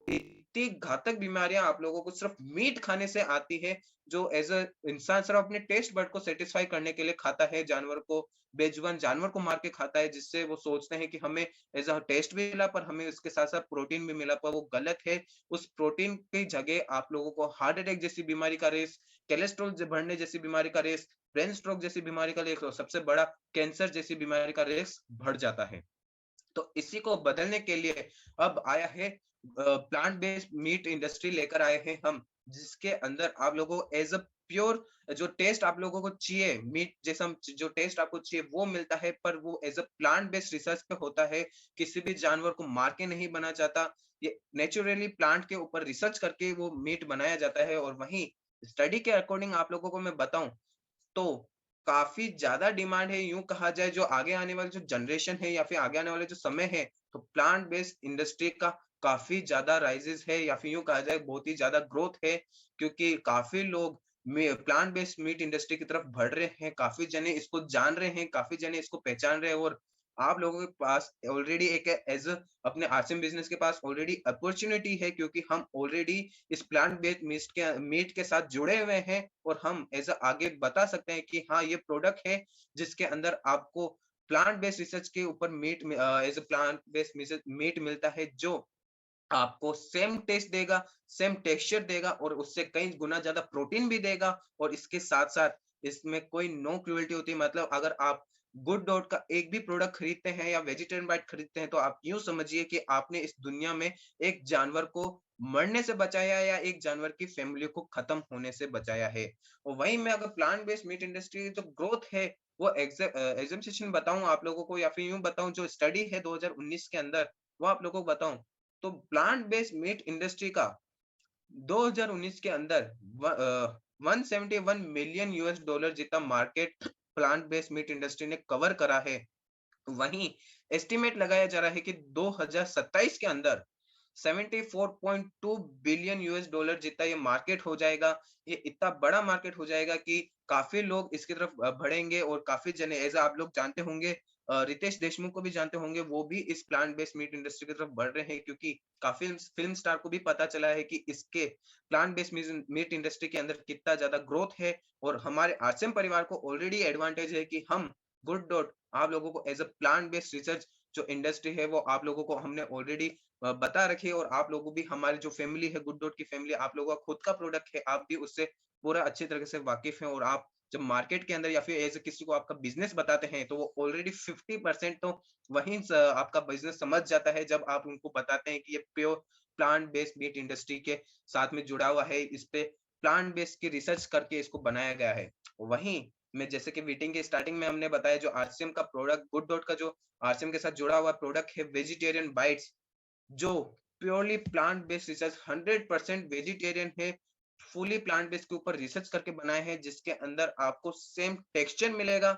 इतनी घातक बीमारियां आप लोगों को सिर्फ मीट खाने से आती है, जो एज अ इंसान सिर्फ अपने टेस्ट बर्ड को सेटिस्फाई करने के लिए खाता है, जानवर को, बेजुबान जानवर को मार के खाता है, जिससे वो सोचते हैं कि हमें एज अ टेस्ट भी मिला पर हमें उसके साथ साथ प्रोटीन भी मिला, पर वो गलत है। उस प्रोटीन की जगह आप लोगों को हार्ट अटैक जैसी बीमारी का रेस, कोलेस्ट्रॉल बढ़ने जैसी बीमारी का रेस, ब्रेन स्ट्रोक जैसी बीमारी का रेस, और सबसे बड़ा कैंसर जैसी बीमारी का रेस बढ़ जाता है। तो इसी को बदलने के लिए अब आया है प्लांट बेस्ड मीट इंडस्ट्री लेकर आए हैं हम, जिसके अंदर आप लोगों को एज अ प्योर जो टेस्ट आप लोगों को चाहिए, मीट जैसा जो टेस्ट आपको चाहिए वो मिलता है, पर वो as a plant based research पे होता है, किसी भी जानवर को मार के नहीं बना जाता, ये नेचुरली प्लांट के ऊपर रिसर्च करके वो मीट बनाया जाता है। और वहीं स्टडी के अकॉर्डिंग आप लोगों को मैं बताऊं तो काफ़ी ज़्यादा डिमांड है, यूँ कहा जाए जो आगे आने वाली जो जनरेशन है या फिर आगे आने वाले जो समय है, तो प्लांट बेस्ड इंडस्ट्री का काफ़ी ज़्यादा राइज़ेज़ है, या फिर यूँ कहा जाए बहुत ही ज़्यादा ग्रोथ है, क्योंकि काफ़ी लोग प्लांट बेस्ड मीट इंडस्ट्री की तरफ बढ़ रहे हैं, काफ़ी जने इसको जान रहे हैं, काफ़ी जने इसको पहचान रहे हैं, और आप लोगों के पास ऑलरेडी एक एज़ अ अपने आरसीएम बिज़नेस के पास ऑलरेडी अपॉर्च्युनिटी है, क्योंकि हम ऑलरेडी इस प्लांट बेस्ड मीट के साथ जुड़े हुए हैं, और हम ऐसा आगे बता सकते हैं कि हाँ, ये प्रोडक्ट है जिसके अंदर आपको प्लांट बेस्ड रिसर्च के ऊपर as a plant based meat मिलता है, जो आपको सेम टेस्ट देगा, सेम टेक्सचर देगा, और उससे कई गुना ज्यादा प्रोटीन भी देगा, और इसके साथ साथ इसमें कोई नो क्रुएल्टी होती है। मतलब अगर आप गुड डॉट का एक भी प्रोडक्ट खरीदते हैं या वेजिटेरियन बाइट खरीदते हैं, तो आप यूं समझिए कि आपने इस दुनिया में एक जानवर को मरने से बचाया, या एक जानवर की फैमिली को खत्म होने से बचाया है। और वहीं मैं अगर प्लांट बेस्ड मीट इंडस्ट्री की जो ग्रोथ है वो एग्जामिशन बताऊं आप लोगों को, या फिर यूं बताऊं जो स्टडी है 2019 के अंदर, वो आप लोगों को बताऊं, तो प्लांट बेस्ड मीट इंडस्ट्री का 2019 के अंदर 171 मिलियन यूएस डॉलर जितना market plant based meat industry ने कवर करा है। वहीं एस्टिमेट लगाया जा रहा है कि 2027 के अंदर 74.2 बिलियन यूएस डॉलर जितना ये मार्केट हो जाएगा। ये इतना बड़ा मार्केट हो जाएगा कि काफी लोग इसकी तरफ बढ़ेंगे, और काफी जने ऐसा आप लोग जानते होंगे, रितेश देशमुख को भी जानते होंगे, वो भी इस प्लांट बेस्ड मीट इंडस्ट्री की तरफ बढ़ रहे हैं, क्योंकि काफी फिल्म स्टार को भी पता चला है कि इसके प्लांट बेस्ड मीट इंडस्ट्री के अंदर कितना ज्यादा ग्रोथ है। और हमारे आरसीएम परिवार को ऑलरेडी एडवांटेज है कि हम गुड डॉट आप लोगों को as a plant based research जो इंडस्ट्री है वो आप लोगों को हमने ऑलरेडी बता रखी है, और आप लोगों भी हमारी जो फैमिली है गुड डॉट की फैमिली, आप लोगों का खुद का प्रोडक्ट है, आप भी उससे पूरा अच्छी तरीके से वाकिफ हैं, और आप जब मार्केट के अंदर या फिर एज किसी को आपका बिजनेस बताते हैं, तो वो ऑलरेडी 50% तो वहीं आपका बिजनेस समझ जाता है, जब आप उनको बताते हैं कि ये pure plant based meet industry के साथ में जुड़ा हुआ है, इस पे प्लांट बेस्ड की रिसर्च करके इसको बनाया गया है। वहीं में जैसे कि मीटिंग के स्टार्टिंग में हमने बताया, जो आरसीएम का प्रोडक्ट गुड डॉट का जो आरसीएम के साथ जुड़ा हुआ प्रोडक्ट है वेजिटेरियन बाइट्स, जो purely plant based research 100% vegetarian है, फुली प्लांट बेस्ड के ऊपर रिसर्च करके बनाए हैं, जिसके अंदर आपको सेम टेक्सचर मिलेगा,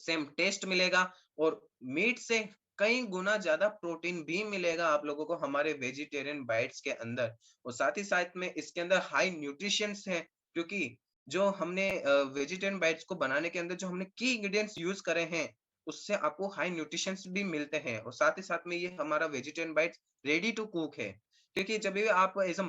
सेम टेस्ट मिलेगा, और मीट से कई गुना ज्यादा प्रोटीन भी मिलेगा आप लोगों को हमारे वेजिटेरियन बाइट्स के अंदर। और साथ ही साथ में इसके अंदर हाई न्यूट्रिशंस है, क्योंकि जो हमने वेजिटेरियन बाइट्स को बनाने के अंदर जो हमने की इंग्रेडिएंट्स यूज करे हैं, उससे आपको हाई न्यूट्रिशंस भी मिलते हैं। और साथ ही साथ में ये हमारा vegetarian bites ready to cook है, क्योंकि जब भी आप एज अ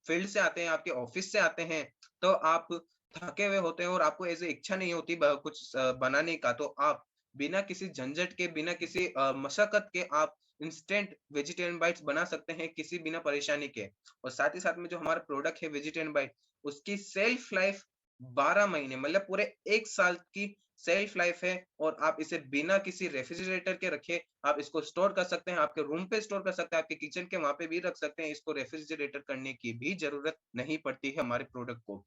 फील्ड से आते हैं, आपके ऑफिस से आते हैं, तो आप थके हुए होते हैं, और आपको ऐसे इच्छा नहीं होती कुछ बनाने का, तो आप बिना किसी झंझट के, बिना किसी मशक्कत के आप इंस्टेंट वेजिटेरियन बाइट्स बना सकते हैं, किसी बिना परेशानी के। और साथ ही साथ में जो हमारा प्रोडक्ट है वेजिटेरियन बाइट, उसकी सेल्फ लाइफ 12 महीने, मतलब पूरे 1 साल की सेल्फ लाइफ है, और आप इसे बिना किसी रेफ्रिजरेटर के रखे आप इसको स्टोर कर सकते हैं, आपके रूम पे स्टोर कर सकते हैं, आपके किचन के वहां पे भी रख सकते हैं, इसको रेफ्रिजरेटर करने की भी जरूरत नहीं पड़ती है हमारे प्रोडक्ट को।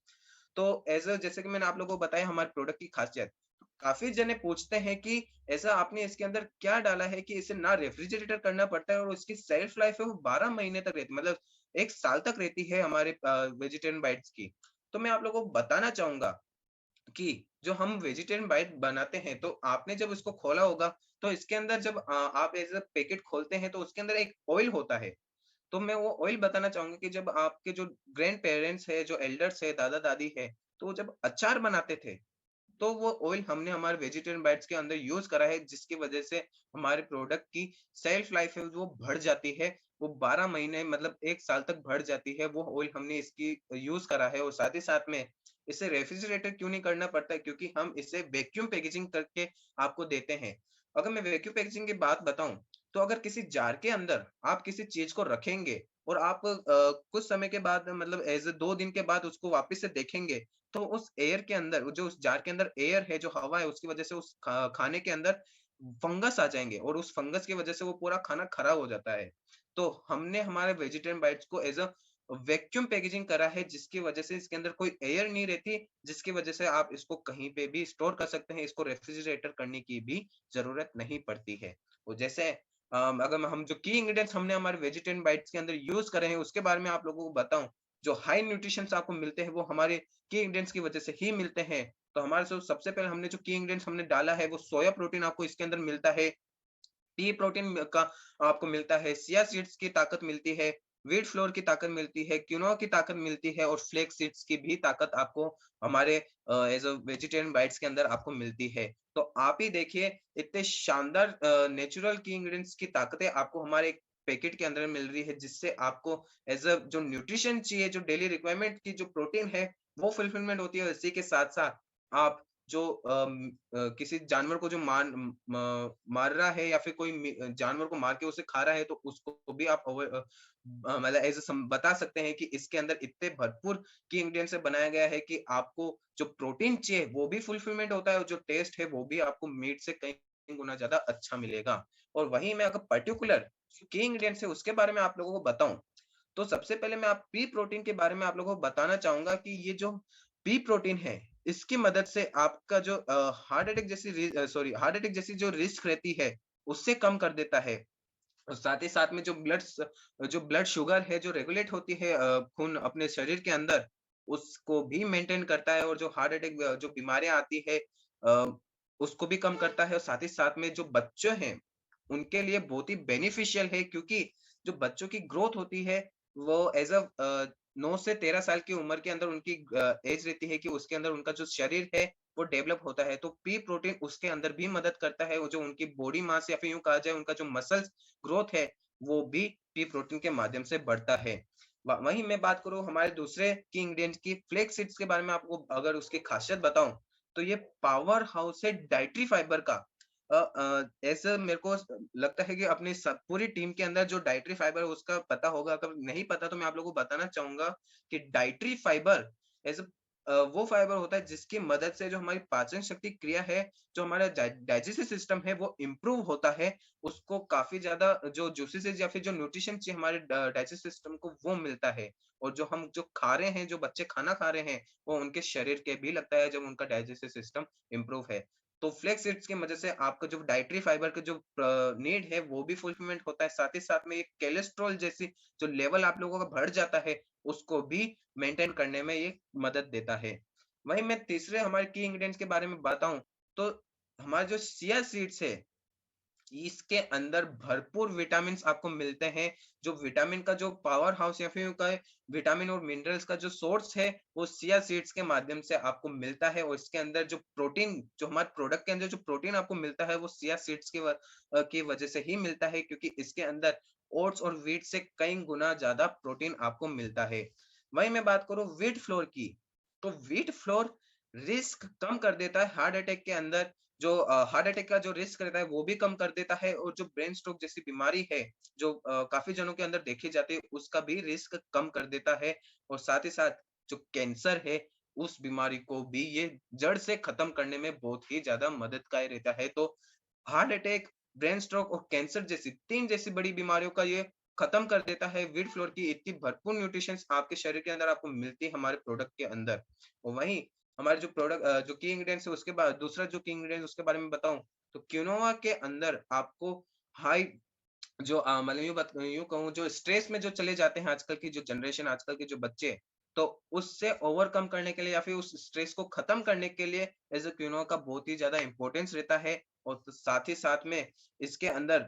तो जैसे कि मैंने आप लोगों को बताया हमारे प्रोडक्ट की खासियत, काफी जने पूछते हैं कि ऐसा आपने इसके अंदर क्या डाला है कि इसे ना रेफ्रिजरेटर करना पड़ता है, और उसकी सेल्फ लाइफ है वो 12 महीने तक रहती, मतलब 1 साल तक रहती है हमारे वेजिटेरियन बाइट्स की। तो मैं आप लोगों को बताना चाहूंगा कि जो हम वेजिटेरियन बाइट बनाते हैं, तो आपने जब इसको खोला होगा, तो इसके अंदर जब आप एज़ अ पैकेट खोलते हैं, तो उसके अंदर एक ऑयल होता है। तो मैं वो ऑयल बताना चाहूँगा कि जब आपके जो ग्रैंड पेरेंट्स है, जो एल्डर्स है, दादा-दादी है, तो वो जब अचार बनाते थे, तो वो ऑयल हमने हमारे वेजिटेरियन बाइट्स के अंदर यूज़ करा है, जिसकी वजह से हमारे प्रोडक्ट की शेल्फ लाइफ है वो बढ़ जाती है। वो 12 महीने मतलब 1 साल तक बढ़ जाती है, वो ऑयल हमने इसकी यूज़ करा है, और साथ ही साथ में इसे रेफ्रिजरेटर क्यों नहीं करना पड़ता है, क्योंकि हम इसे वैक्यूम पैकेजिंग करके आपको देते हैं। अगर मैं वैक्यूम पैकेजिंग की बात बताऊँ, तो अगर किसी जार के अंदर आप किसी चीज़ को रखेंगे और आप कुछ समय के बाद मतलब एज़ अ 2 दिन के बाद उसको वापस से देखेंगे, तो उस एयर के अंदर, जो उस जार के अंदर एयर है, जो हवा है, उसकी वजह से उस खाने के अंदर फंगस आ जाएँगे, और उस फंगस की वजह से वो पूरा खाना खराब हो जाता है। तो हमने हमारे वेजिटेरियन बाइट्स को एज़ अ वैक्यूम पैकेजिंग करा है, जिसकी वजह से इसके अंदर कोई एयर नहीं रहती, जिसकी वजह से आप इसको कहीं पे भी स्टोर कर सकते हैं, इसको रेफ्रिजरेटर करने की भी ज़रूरत नहीं पड़ती है। और जैसे अगर हम जो की इंग्रीडिएंट्स हमने हमारे वेजिटेरियन बाइट्स के अंदर यूज़ करे हैं, उसके बारे में आप लोगों को बताऊँ, जो हाई न्यूट्रिशंस आपको मिलते हैं, वो हमारे की इंग्रीडिएंट्स की वजह से ही मिलते हैं। तो हमारे जो सबसे पहले हमने जो की इंग्रीडिएंट्स हमने डाला है, वो सोया प्रोटीन आपको इसके अंदर मिलता है। पी प्रोटीन का आपको मिलता है, चिया सीड्स की ताकत मिलती है, व्हीट फ्लोर की ताकत मिलती है, क्विनोआ की ताकत मिलती है, और फ्लेक्स सीड्स की भी ताकत आपको हमारे एज़ अ वेजिटेरियन बाइट्स के अंदर आपको मिलती है। तो आप ही देखिए, इतने शानदार नेचुरल की इंग्रीडिएंट्स की ताकतें आपको हमारे एक पैकेट के अंदर मिल रही है, जिससे आपको एज़ अ जो न्यूट्रिशन चाहिए, जो डेली रिक्वायरमेंट की जो प्रोटीन है, वो फुलफिलमेंट होती है। इसी के साथ-साथ आप जो किसी जानवर को जो मार रहा है, या फिर कोई जानवर को मार के उसे खा रहा है, तो उसको भी आप मतलब ऐसे बता सकते हैं कि इसके अंदर इतने भरपूर की इंग्रेडिएंट से बनाया गया है कि आपको जो प्रोटीन चाहिए वो भी फुलफिलमेंट होता है, और जो टेस्ट है वो भी आपको मीट से कई गुना ज्यादा अच्छा मिलेगा। और वहीं मैं अगर पर्टिकुलर की इंग्रेडिएंट्स है उसके बारे में आप लोगों को बताऊं, तो सबसे पहले मैं आप पी प्रोटीन के बारे में आप लोगों को बताना चाहूंगा कि ये जो पी प्रोटीन है, इसकी मदद से आपका जो हार्ट अटैक जैसी जो रिस्क रहती है, उससे कम कर देता है। और साथ ही साथ में जो ब्लड शुगर है, जो रेगुलेट होती है खून अपने शरीर के अंदर, उसको भी मेंटेन करता है, और जो हार्ट अटैक जो बीमारियां आती है, अ, उसको भी कम करता है। और साथ ही साथ में जो बच्चे हैं, उनके लिए बहुत ही बेनिफिशियल है, क्योंकि जो बच्चों की ग्रोथ होती है, वो एज अ 9 से 13 साल की उम्र के अंदर उनकी एज रहती है कि उसके अंदर उनका जो शरीर है वो डेवलप होता है। तो पी प्रोटीन उसके अंदर भी मदद करता है, वो जो उनकी बॉडी मास, या फिर यूं कहा जाए उनका जो मसल्स ग्रोथ है, वो भी पी प्रोटीन के माध्यम से बढ़ता है। वहीं मैं बात करूं हमारे दूसरे की इंग्रेडिएंट की, फ्लेक्स सीड्स के बारे में आपको अगर उसकी खासियत बताऊं, तो ये पावर हाउस है डाइटरी फाइबर का। ऐसा मेरे को लगता है कि अपनी पूरी टीम के अंदर जो डाइटरी फाइबर है उसका पता होगा। अगर नहीं पता तो मैं आप लोगों को बताना चाहूंगा कि डाइटरी फाइबर एज वो फाइबर होता है जिसकी मदद से जो हमारी पाचन शक्ति क्रिया है, जो हमारा डाइजेस्टिव सिस्टम है, वो इम्प्रूव होता है। उसको काफी ज्यादा जो जूसेस या फिर जो न्यूट्रिशन चाहिए हमारे डाइजेस्टिव सिस्टम को, वो मिलता है। और जो हम जो खा रहे हैं, जो बच्चे खाना खा रहे हैं, वो उनके शरीर के भी लगता है, जब उनका डाइजेस्टिव सिस्टम इम्प्रूव है। तो फ्लेक्स सीड्स की मदद से आपका जो डाइटरी फाइबर का जो नीड है, वो भी फुलफिलमेंट होता है। साथ ही साथ में ये कोलेस्ट्रॉल जैसी जो लेवल आप लोगों का बढ़ जाता है, उसको भी मेंटेन करने में ये मदद देता है। वहीं मैं तीसरे हमारे की इंग्रेडिएंट्स के बारे में बताऊं, तो हमारे जो चिया सीड्स है, इसके अंदर भरपूर विटामिन्स आपको मिलते हैं। जो विटामिन का जो पावर हाउस, या फिर यूं कहें विटामिन और मिनरल्स का जो सोर्स है, वो चिया सीड्स के माध्यम से आपको मिलता है। और इसके अंदर जो प्रोटीन, जो हमारे प्रोडक्ट के अंदर जो प्रोटीन आपको मिलता है, वो चिया सीड्स की वजह से ही मिलता है, क्योंकि इसके अंदर ओट्स और व्हीट से कई गुना ज्यादा प्रोटीन आपको मिलता है। वहीं मैं बात करूं व्हीट फ्लोर की, तो व्हीट फ्लोर रिस्क कम कर देता है हार्ट अटैक के अंदर। जो हार्ट अटैक का जो रिस्क रहता है वो भी कम कर देता है, और जो ब्रेन स्ट्रोक जैसी बीमारी है, जो काफी जनों के अंदर देखी जाती है, उसका भी रिस्क कम कर देता है। और साथ ही साथ जो कैंसर है, उस बीमारी को भी ये जड़ से खत्म करने में बहुत ही ज्यादा मददगार रहता है। तो हार्ट अटैक, ब्रेन स्ट्रोक और कैंसर जैसी 3 जैसी बड़ी बीमारियों का ये खत्म कर देता है। व्हीट फ्लोर की इतनी भरपूर न्यूट्रिशंस आपके शरीर के अंदर आपको मिलती है हमारे प्रोडक्ट के अंदर। और वहीं हमारे जो जो की इंग्रेडिएंट्स है, उसके बाद दूसरा जो की इंग्रेडिएंट्स उसके बारे में बताऊं, तो क्विनोआ के अंदर आपको हाई जो मतलब यूं कहूं, जो स्ट्रेस में जो चले जाते हैं आजकल की जो जनरेशन, आजकल के जो बच्चे, तो उससे ओवरकम करने के लिए या फिर उस स्ट्रेस को खत्म करने के लिए एज अ क्विनोआ का बहुत ही ज्यादा इंपॉर्टेंस रहता है। और साथ ही साथ में इसके अंदर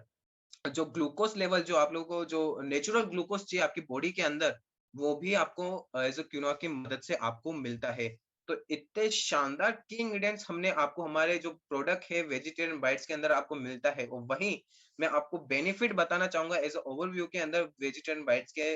जो ग्लूकोज लेवल जो आप लोगों को जो नेचुरल ग्लूकोज चाहिए आपकी बॉडी के अंदर, वो भी आपको एज अ क्विनोआ की मदद से आपको मिलता है। तो इतने शानदार की इंग्रेडिएंट्स हमने आपको हमारे जो प्रोडक्ट है वेजिटेरियन बाइट्स के अंदर आपको मिलता है, और वहीं मैं आपको बेनिफिट बताना चाहूंगा एज अ ओवरव्यू के अंदर वेजिटेरियन बाइट्स के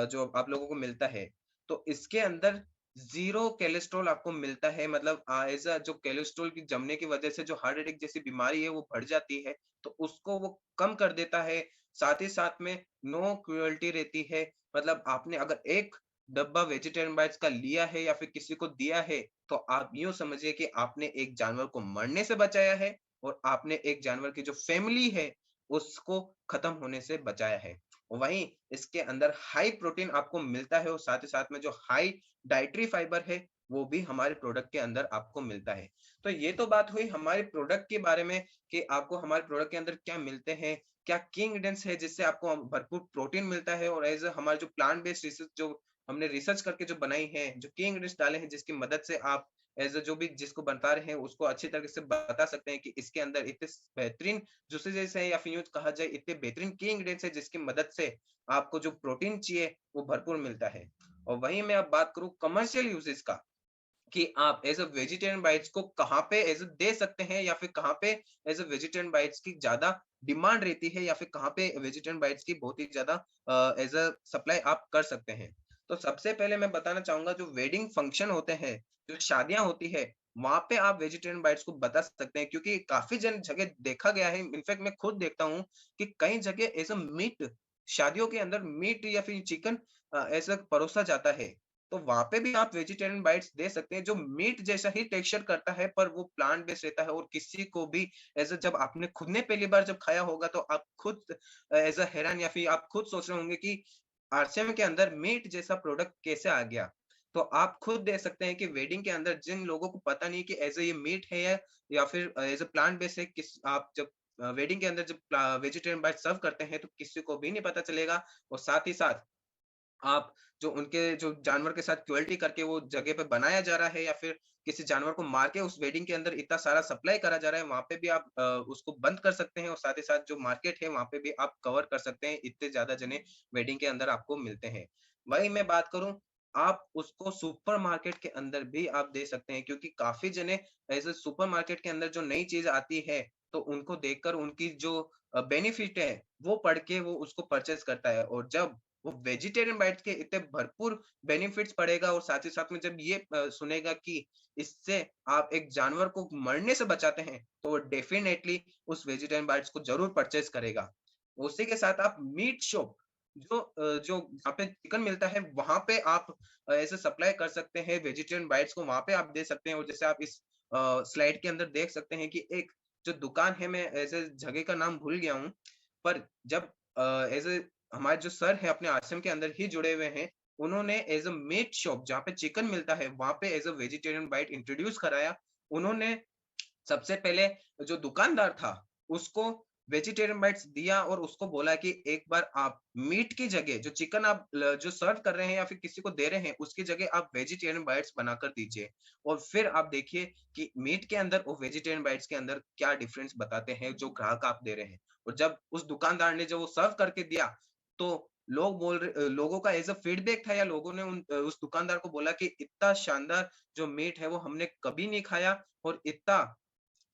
जो आप लोगों को मिलता है। तो इसके अंदर ज़ीरो कोलेस्ट्रॉल आपको मिलता है, मतलब एज़ अ जो कोलेस्ट्रॉल की जमने की वजह से जो हार्ट अटैक जैसी बीमारी है वो बढ़ जाती है, तो उसको वो कम कर देता है। साथ ही साथ में नो क्रुएल्टी रहती है, मतलब आपने अगर एक डब्बा वेजिटेरियन बाइट्स का लिया है या फिर किसी को दिया है, तो आप यूँ समझिए कि आपने एक जानवर को मरने से बचाया है और आपने एक जानवर की जो फैमिली है, उसको खत्म होने से बचाया है। वहीं इसके अंदर हाई प्रोटीन आपको मिलता है और साथ ही साथ में जो हाई डाइटरी फाइबर है, वो भी हमारे प्रोडक्ट के अंदर आपको मिलता है। तो ये तो बात हुई हमारे प्रोडक्ट के बारे में कि आपको हमारे प्रोडक्ट के अंदर क्या मिलते हैं, क्या की इंग्रीडिएंट्स है जिससे आपको भरपूर प्रोटीन मिलता है, और एज़ अ हमारे जो प्लांट बेस्ड रिसर्च जो हमने रिसर्च करके जो बनाई है, जो की इंग्रीडिएंट्स डाले हैं जिसकी मदद से आप एज़ अ जो भी जिसको बता रहे हैं उसको अच्छी तरीके से बता सकते हैं कि इसके अंदर इतने बेहतरीन जूसेस है या फिर यूँ कहा जाए इतने बेहतरीन की इंग्रीडिएंट्स है जिसकी मदद से आपको जो प्रोटीन चाहिए वो भरपूर मिलता है। और वहीं मैं अब बात करूँ कमर्शियल यूजेस का, कि आप एज़ अ वेजिटेरियन बाइट्स को कहाँ पे एज़ अ दे सकते हैं या फिर कहाँ पे एज़ अ वेजिटेरियन बाइट्स की ज़्यादा डिमांड रहती है या फिर कहाँ पे वेजिटेरियन बाइट्स की बहुत ही ज़्यादा एज़ अ सप्लाई आप कर सकते हैं। तो सबसे पहले मैं बताना चाहूँगा जो वेडिंग फंक्शन होते हैं, जो शादियाँ होती है, वहाँ पे आप वेजिटेरियन बाइट्स को बता सकते हैं, क्योंकि काफ़ी जगह देखा गया है, इनफैक्ट मैं खुद देखता हूँ कि कई जगह एज़ अ मीट शादियों के अंदर मीट या फिर चिकन ऐसा परोसा जाता है। तो वहाँ पे भी आप वेजिटेरियन बाइट्स दे सकते हैं, जो मीट जैसा ही टेक्सचर करता है, पर वो प्लांट बेस्ड रहता है, और किसी को भी ऐसा जब आपने खुद ने पहली बार जब खाया होगा तो आप खुद ऐसा हैरान या फिर आप खुद सोच रहे होंगे कि आरसीएम के अंदर मीट जैसा प्रोडक्ट कैसे आ गया। तो आप खुद देख सकते हैं कि वेडिंग के अंदर जिन लोगों को पता नहीं कि ऐसे ये मीट है या फिर एज अ प्लांट बेस्ड है, किस आप जब वेडिंग के अंदर जब वेजिटेरियन बाइट सर्व करते हैं तो किसी को भी नहीं पता चलेगा। और साथ ही साथ आप जो उनके जो जानवर के साथ क्रुएल्टी करके वो जगह पे बनाया जा रहा है या फिर किसी जानवर को मार के उस वेडिंग के अंदर इतना सारा सप्लाई करा जा रहा है, वहाँ पे भी आप उसको बंद कर सकते हैं, और साथ ही साथ जो मार्केट है वहाँ पे भी आप कवर कर सकते हैं, इतने ज़्यादा जने वेडिंग के अंदर आपको मिलते हैं। वहीं मैं बात करूँ, आप उसको सुपरमार्केट के अंदर भी आप दे सकते हैं, क्योंकि काफ़ी जने ऐसे सुपरमार्केट के अंदर जो नई चीज़ आती है, तो उनको देखकर उनकी जो बेनिफिट है, वो पढ़ के वो उसको परचेज़ करता है, और जब वो वेजिटेरियन बाइट्स के इतने भरपूर बेनिफिट्स पड़ेगा और साथ ही साथ में जब ये सुनेगा कि इससे आप एक जानवर को मरने से बचाते हैं, तो वो डेफिनेटली उस वेजिटेरियन बाइट्स को ज़रूर परचेज़ करेगा। उसी के साथ आप मीट शॉप जो जहाँ पे चिकन मिलता है, वहाँ पे आप ऐसे सप्लाई कर सकते हैं वेजिटेरियन बाइट्स को, वहाँ पे आप दे सकते हैं, और जैसे आप इस स्लाइड के अंदर देख सकते हैं कि एक जो दुकान है, मैं ऐसे जगह का नाम भूल गया हूँ, पर जब ऐसे हमारे जो सर हैं अपने आश्रम के अंदर ही जुड़े हुए हैं, उन्होंने एज़ अ मीट शॉप जहाँ पे चिकन मिलता है, वहाँ पे as a vegetarian bite introduce कराया। उन्होंने सबसे पहले जो दुकानदार था, उसको वेजिटेरियन बाइट्स दिया और उसको बोला कि एक बार आप मीट की जगह जो चिकन आप जो सर्व कर रहे हैं या फिर किसी को दे रहे हैं, उसकी जगह आप वेजिटेरियन बाइट्स बनाकर दीजिए। और फिर आप देखिए कि मीट के अंदर और वेजिटेरियन बाइट्स के अंदर क्या डिफरेंस बताते हैं जो ग्राहक आप दे रहे हैं। और जब उस दुकानदार ने जब वो सर्व करके दिया, तो लोगों का एज़ अ फीडबैक था, या लोगों ने उस दुकानदार को बोला कि इतना शानदार जो मीट है वो हमने कभी नहीं खाया, और इतना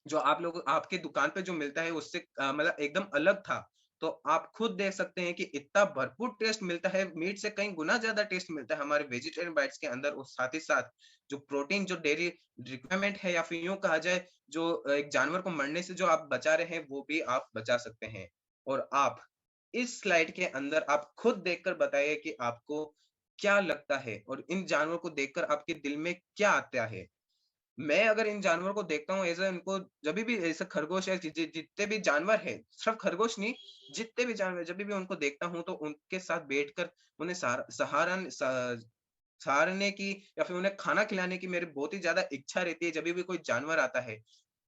जो आप लोग आपकी दुकान पे जो मिलता है उससे मतलब एकदम अलग था। तो आप खुद देख सकते हैं कि इतना भरपूर टेस्ट मिलता है, मीट से कई गुना ज़्यादा टेस्ट मिलता है हमारे वेजिटेरियन बाइट्स के अंदर, और साथ ही साथ जो प्रोटीन जो डेयरी रिक्वायरमेंट है या फिर यूँ कहा जाए जो एक जानवर को मरने से जो आप बचा रहे हैं, वो भी आप बचा सकते हैं। और आप इस स्लाइड के अंदर आप खुद देखकर बताइए कि आपको क्या लगता है और इन जानवरों को देखकर आपके दिल में क्या आता है? मैं अगर इन जानवरों को देखता हूँ ऐसा, इनको जभी भी ऐसे खरगोश है जितने भी जानवर है, सिर्फ खरगोश नहीं, जितने भी जानवर जभी भी उनको देखता हूँ तो उनके साथ बैठकर उन्हें सहारने की या फिर उन्हें खाना खिलाने की मेरी बहुत ही ज्यादा इच्छा रहती है जभी भी कोई जानवर आता है।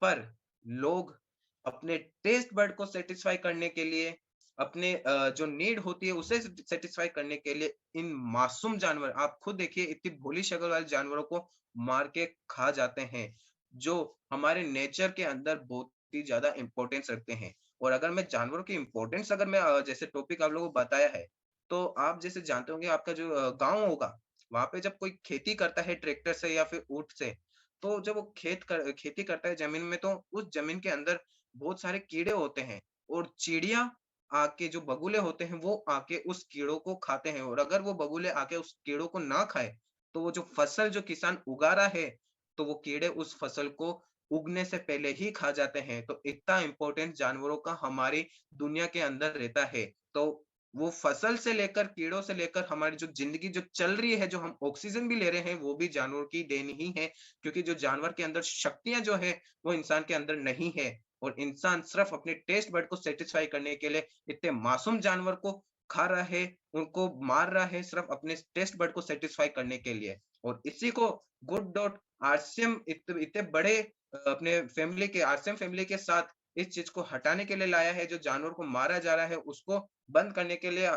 पर लोग अपने टेस्ट बड को सेटिस्फाई करने के लिए अपने जो नीड होती है उसे सेटिस्फाई करने के लिए इन मासूम जानवर, आप खुद देखिए इतनी भोली शक्ल वाले जानवरों को मार के खा जाते हैं, जो हमारे नेचर के अंदर बहुत ही ज़्यादा इम्पोर्टेंस रखते हैं। और अगर मैं जानवरों की इम्पोर्टेंस अगर मैं जैसे टॉपिक आप लोगों को बताया है, तो आप जैसे जानते होंगे आपका जो गाँव होगा, वहाँ पे जब कोई खेती करता है ट्रैक्टर से या फिर ऊँट से, तो जब वो खेती करता है ज़मीन में, तो उस ज़मीन के अंदर बहुत सारे कीड़े होते हैं और चिड़िया आके, जो बगुले होते हैं वो आके उस कीड़ों को खाते हैं, और अगर वो बगुले आके उस कीड़ों को ना खाए, तो वो जो फसल जो किसान उगा रहा है, तो वो कीड़े उस फसल को उगने से पहले ही खा जाते हैं। तो इतना इम्पोर्टेंस जानवरों का हमारी दुनिया के अंदर रहता है। तो वो फसल से लेकर, कीड़ों से लेकर हमारी जो ज़िंदगी जो चल रही है, जो हम ऑक्सीजन भी ले रहे हैं, वो भी जानवरों की देन ही है। क्योंकि जो जानवर के अंदर शक्तियाँ जो है, वो इंसान के अंदर नहीं है। और इंसान सिर्फ अपने टेस्ट बड को सैटिस्फाई करने के लिए इतने मासूम जानवर को खा रहा है, उनको मार रहा है सिर्फ अपने टेस्ट बड को सैटिस्फाई करने के लिए। और इसी को गुड डॉट आरसीएम इतने बड़े अपने फैमिली के, आरसीएम फैमिली के साथ इस चीज को हटाने के लिए लाया है, जो जानवर को मारा जा रहा है उसको बंद करने के लिए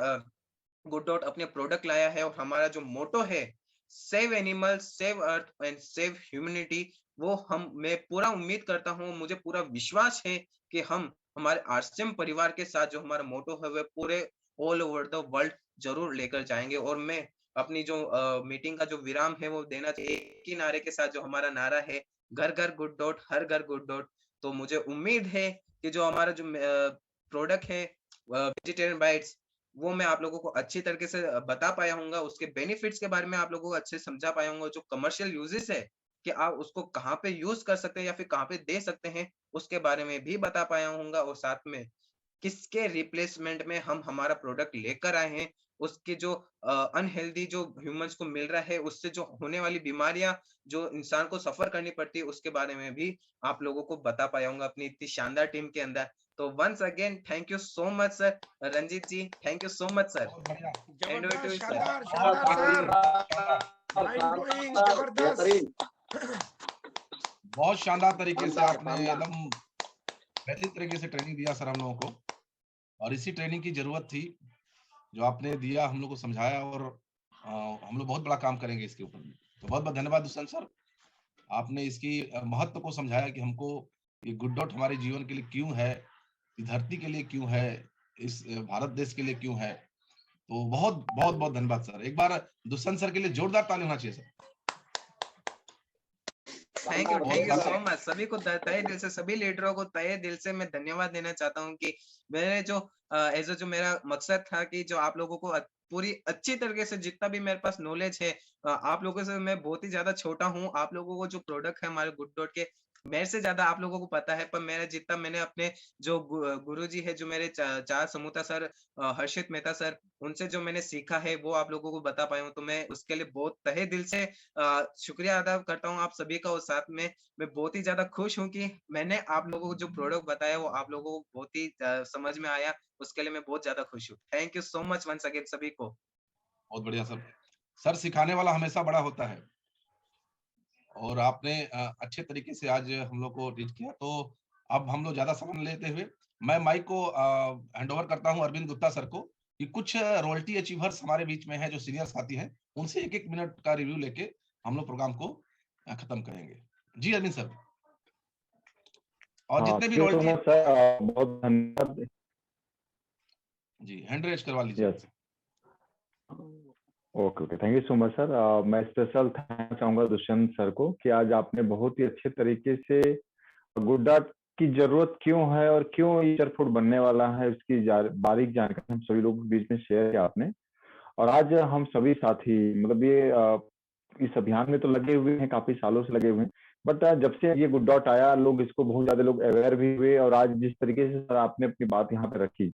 गुड डॉट अपने प्रोडक्ट लाया है। और हमारा जो मोटो है, save animal, save earth and save humanity, वो हम मैं पूरा उम्मीद करता हूँ, मुझे पूरा विश्वास है कि हम हमारे आरसीएम परिवार के साथ जो हमारा मोटो है वह पूरे ऑल ओवर द वर्ल्ड जरूर लेकर जाएंगे। और मैं अपनी जो मीटिंग का जो विराम है वो देना चाहिए एक ही नारे के साथ, जो हमारा नारा है, घर घर गुड डॉट, हर घर गुड डॉट। तो मुझे उम्मीद है कि जो हमारा जो प्रोडक्ट है वेजिटेरियन बाइट्स, वो मैं आप लोगों को अच्छी तरीके से बता पाया हूँगा, उसके बेनिफिट्स के बारे में आप लोगों को अच्छे से समझा पाया हूँगा, जो कमर्शियल यूजेस है कि आप उसको कहाँ पे यूज़ कर सकते हैं या फिर कहाँ पे दे सकते हैं, उसके बारे में भी बता पाया हूँगा। और साथ में किसके रिप्लेसमेंट में हम हमारा प्रोडक्ट लेकर आए हैं, उसके जो अनहेल्दी जो ह्यूमन्स को मिल रहा है, उससे जो होने वाली बीमारियाँ जो इंसान को सफ़र करनी पड़ती है, उसके बारे में भी आप लोगों को बता पाया हूँगा अपनी इतनी शानदार टीम के अंदर। तो once again thank you so much sir, Ranjit ji, thank you so much sir. बहुत बढ़िया, हैंड ओवर टू जबरदस्त, यू सर। शानदार बहुत शानदार सर, शानदार, माइंड ब्लोइंग, जबरदस्त। बहुत शानदार तरीके से आपने एकदम बेहतरीन तरीके से ट्रेनिंग दिया सर हम लोगों को, और इसी ट्रेनिंग की जरूरत थी जो आपने दिया, हम लोग को समझाया, और हम लोग बहुत बड़ा काम करेंगे इसके ऊपर। तो बहुत बहुत धन्यवाद दुष्यंत सर, आपने इसकी महत्व को समझाया कि हमको ये गुड डॉट हमारे जीवन के लिए क्यों है, इस धरती के लिए क्यों है, इस भारत देश के लिए क्यों है। तो बहुत बहुत बहुत धन्यवाद सर। एक बार दुष्यंत सर के लिए जोरदार ताली होना चाहिए सर। थैंक यू बहुत सो सारा मच। सभी को तहे दिल से, सभी लीडरों को तहे दिल से मैं धन्यवाद देना चाहता हूँ कि मैंने जो जो मेरा मकसद था कि जो आप लोगों को पूरी अच्छी तरीके से जितना भी मेरे पास नॉलेज है, आप लोगों से मैं बहुत ही ज्यादा छोटा हूँ। आप लोगों को जो प्रोडक्ट है हमारे गुड डॉट के, मेरे से ज्यादा आप लोगों को पता है, पर मेरा जितना मैंने अपने जो गुरुजी है, जो मेरे चार समूता सर, हर्षित मेहता सर, उनसे जो मैंने सीखा है वो आप लोगों को बता पाया हूँ। तो मैं उसके लिए बहुत तहे दिल से शुक्रिया अदा करता हूँ आप सभी का। और साथ में मैं बहुत ही ज़्यादा खुश हूँ कि मैंने आप लोगों को जो प्रोडक्ट बताया वो आप लोगों को बहुत ही समझ में आया, उसके लिए मैं बहुत ज़्यादा खुश हूँ। Thank you so much once again सभी को। बहुत बढ़िया सर। सर सिखाने वाला हमेशा बड़ा होता है, और आपने अच्छे तरीके से आज हम लोग को टीच किया। तो अब हम लोग ज्यादा समय लेते हुए मैं माइक को हैंड ओवर करता हूं अरविंद गुप्ता सर को, कि कुछ रॉयल्टी अचीवर्स हमारे बीच में हैं जो सीनियर साथी हैं, उनसे एक एक मिनट का रिव्यू लेके हम लोग प्रोग्राम को खत्म करेंगे। जी अरविंद सर, और जितने भी रॉयल्टी सर बहुत धन्यवाद। जी हैंड रेज करवा लीजिए। Yes, okay okay, thank you so much sir. मैं स्पेशल थैंक चाहूंगा दुष्यंत सर को कि आज आपने बहुत ही अच्छे तरीके से गुड डॉट की जरूरत क्यों है और क्यों ये फूड बनने वाला है उसकी बारीक जानकारी हम सभी लोगों के बीच में शेयर किया आपने। और आज हम सभी साथी मतलब ये इस अभियान में तो लगे हुए हैं, काफी सालों से लगे हुए हैं, बट जब से ये गुड डॉट आया लोग इसको बहुत ज्यादा लोग अवेयर भी हुए। और आज जिस तरीके से सर आपने अपनी बात यहाँ पे रखी